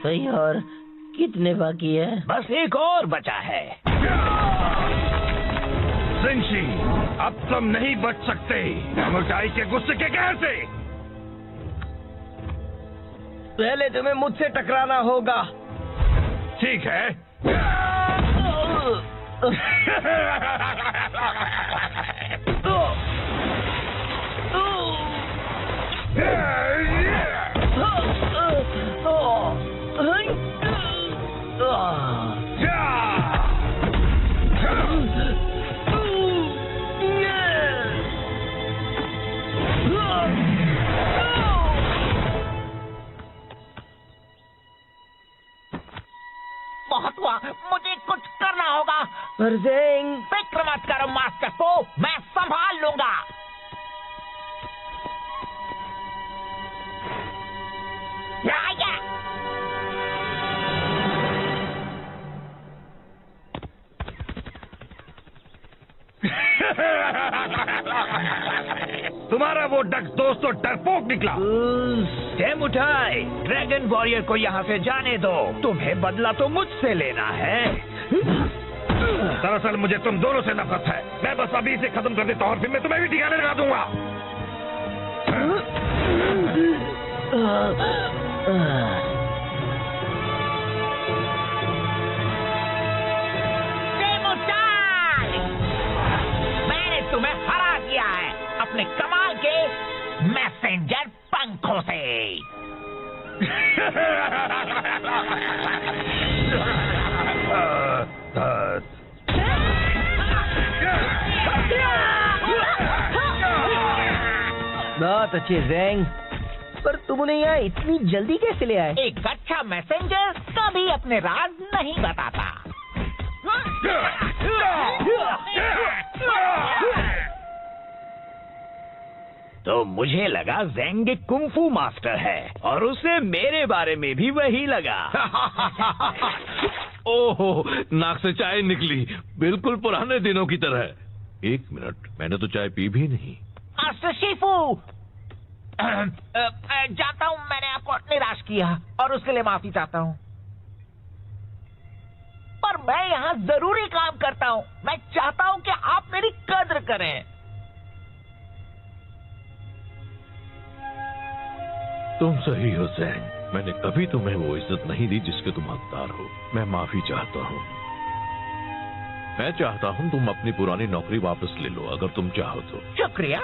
भाई, और कितने बाकी है? बस एक और बचा है। जिंगशी, अब तुम नहीं बच सकते टेमुटाई के गुस्से के कहर से। पहले तुम्हें मुझसे टकराना होगा। ठीक है। बहुत हुआ, मुझे कुछ करना होगा। फिक्र मत करो मास्टर को, मैं संभाल लूंगा। तुम्हारा वो दोस्त तो डरपोक निकला। टेमुटाई, ड्रैगन वॉरियर को यहाँ से जाने दो। तुम्हें बदला तो मुझसे लेना है। दरअसल मुझे तुम दोनों से नफरत है। मैं बस अभी से खत्म कर देता हूँ और फिर मैं तुम्हें भी ठिकाने लगा दूंगा। मैंने तुम्हें हरा दिया है अपने कमाल के मैसेंजर पंखों से। बहुत अच्छे ज़ैंग, पर तुम उन्हें यहाँ इतनी जल्दी कैसे ले आए? एक अच्छा मैसेंजर कभी अपने राज नहीं बताता। तो मुझे लगा ज़ैंग एक कुंफू मास्टर है और उसे मेरे बारे में भी वही लगा। ओहो, नाक से चाय निकली, बिल्कुल पुराने दिनों की तरह। एक मिनट, मैंने तो चाय पी भी नहीं। मास्टर शिफू, जानता हूँ मैंने आपको निराश किया और उसके लिए माफी चाहता हूँ, पर मैं यहाँ जरूरी काम करता हूँ। मैं चाहता हूँ कि आप मेरी कद्र करें। तुम सही हो ज़ैंग, मैंने कभी तुम्हें वो इज्जत नहीं दी जिसके तुम हकदार हो। मैं माफी चाहता हूँ। मैं चाहता हूँ तुम अपनी पुरानी नौकरी वापस ले लो, अगर तुम चाहो तो। शुक्रिया,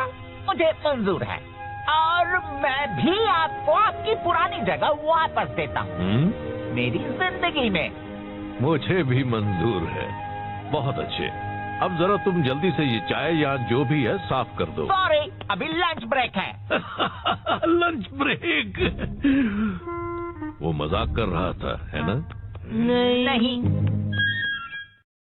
मुझे मंजूर है और मैं भी आपको आपकी पुरानी जगह वापस देता हूँ मेरी जिंदगी में। मुझे भी मंजूर है। बहुत अच्छे, अब जरा तुम जल्दी से ये चाय या जो भी है साफ कर दो। सॉरी, अभी लंच ब्रेक है। Lunch break? वो मजाक कर रहा था, है ना? नहीं।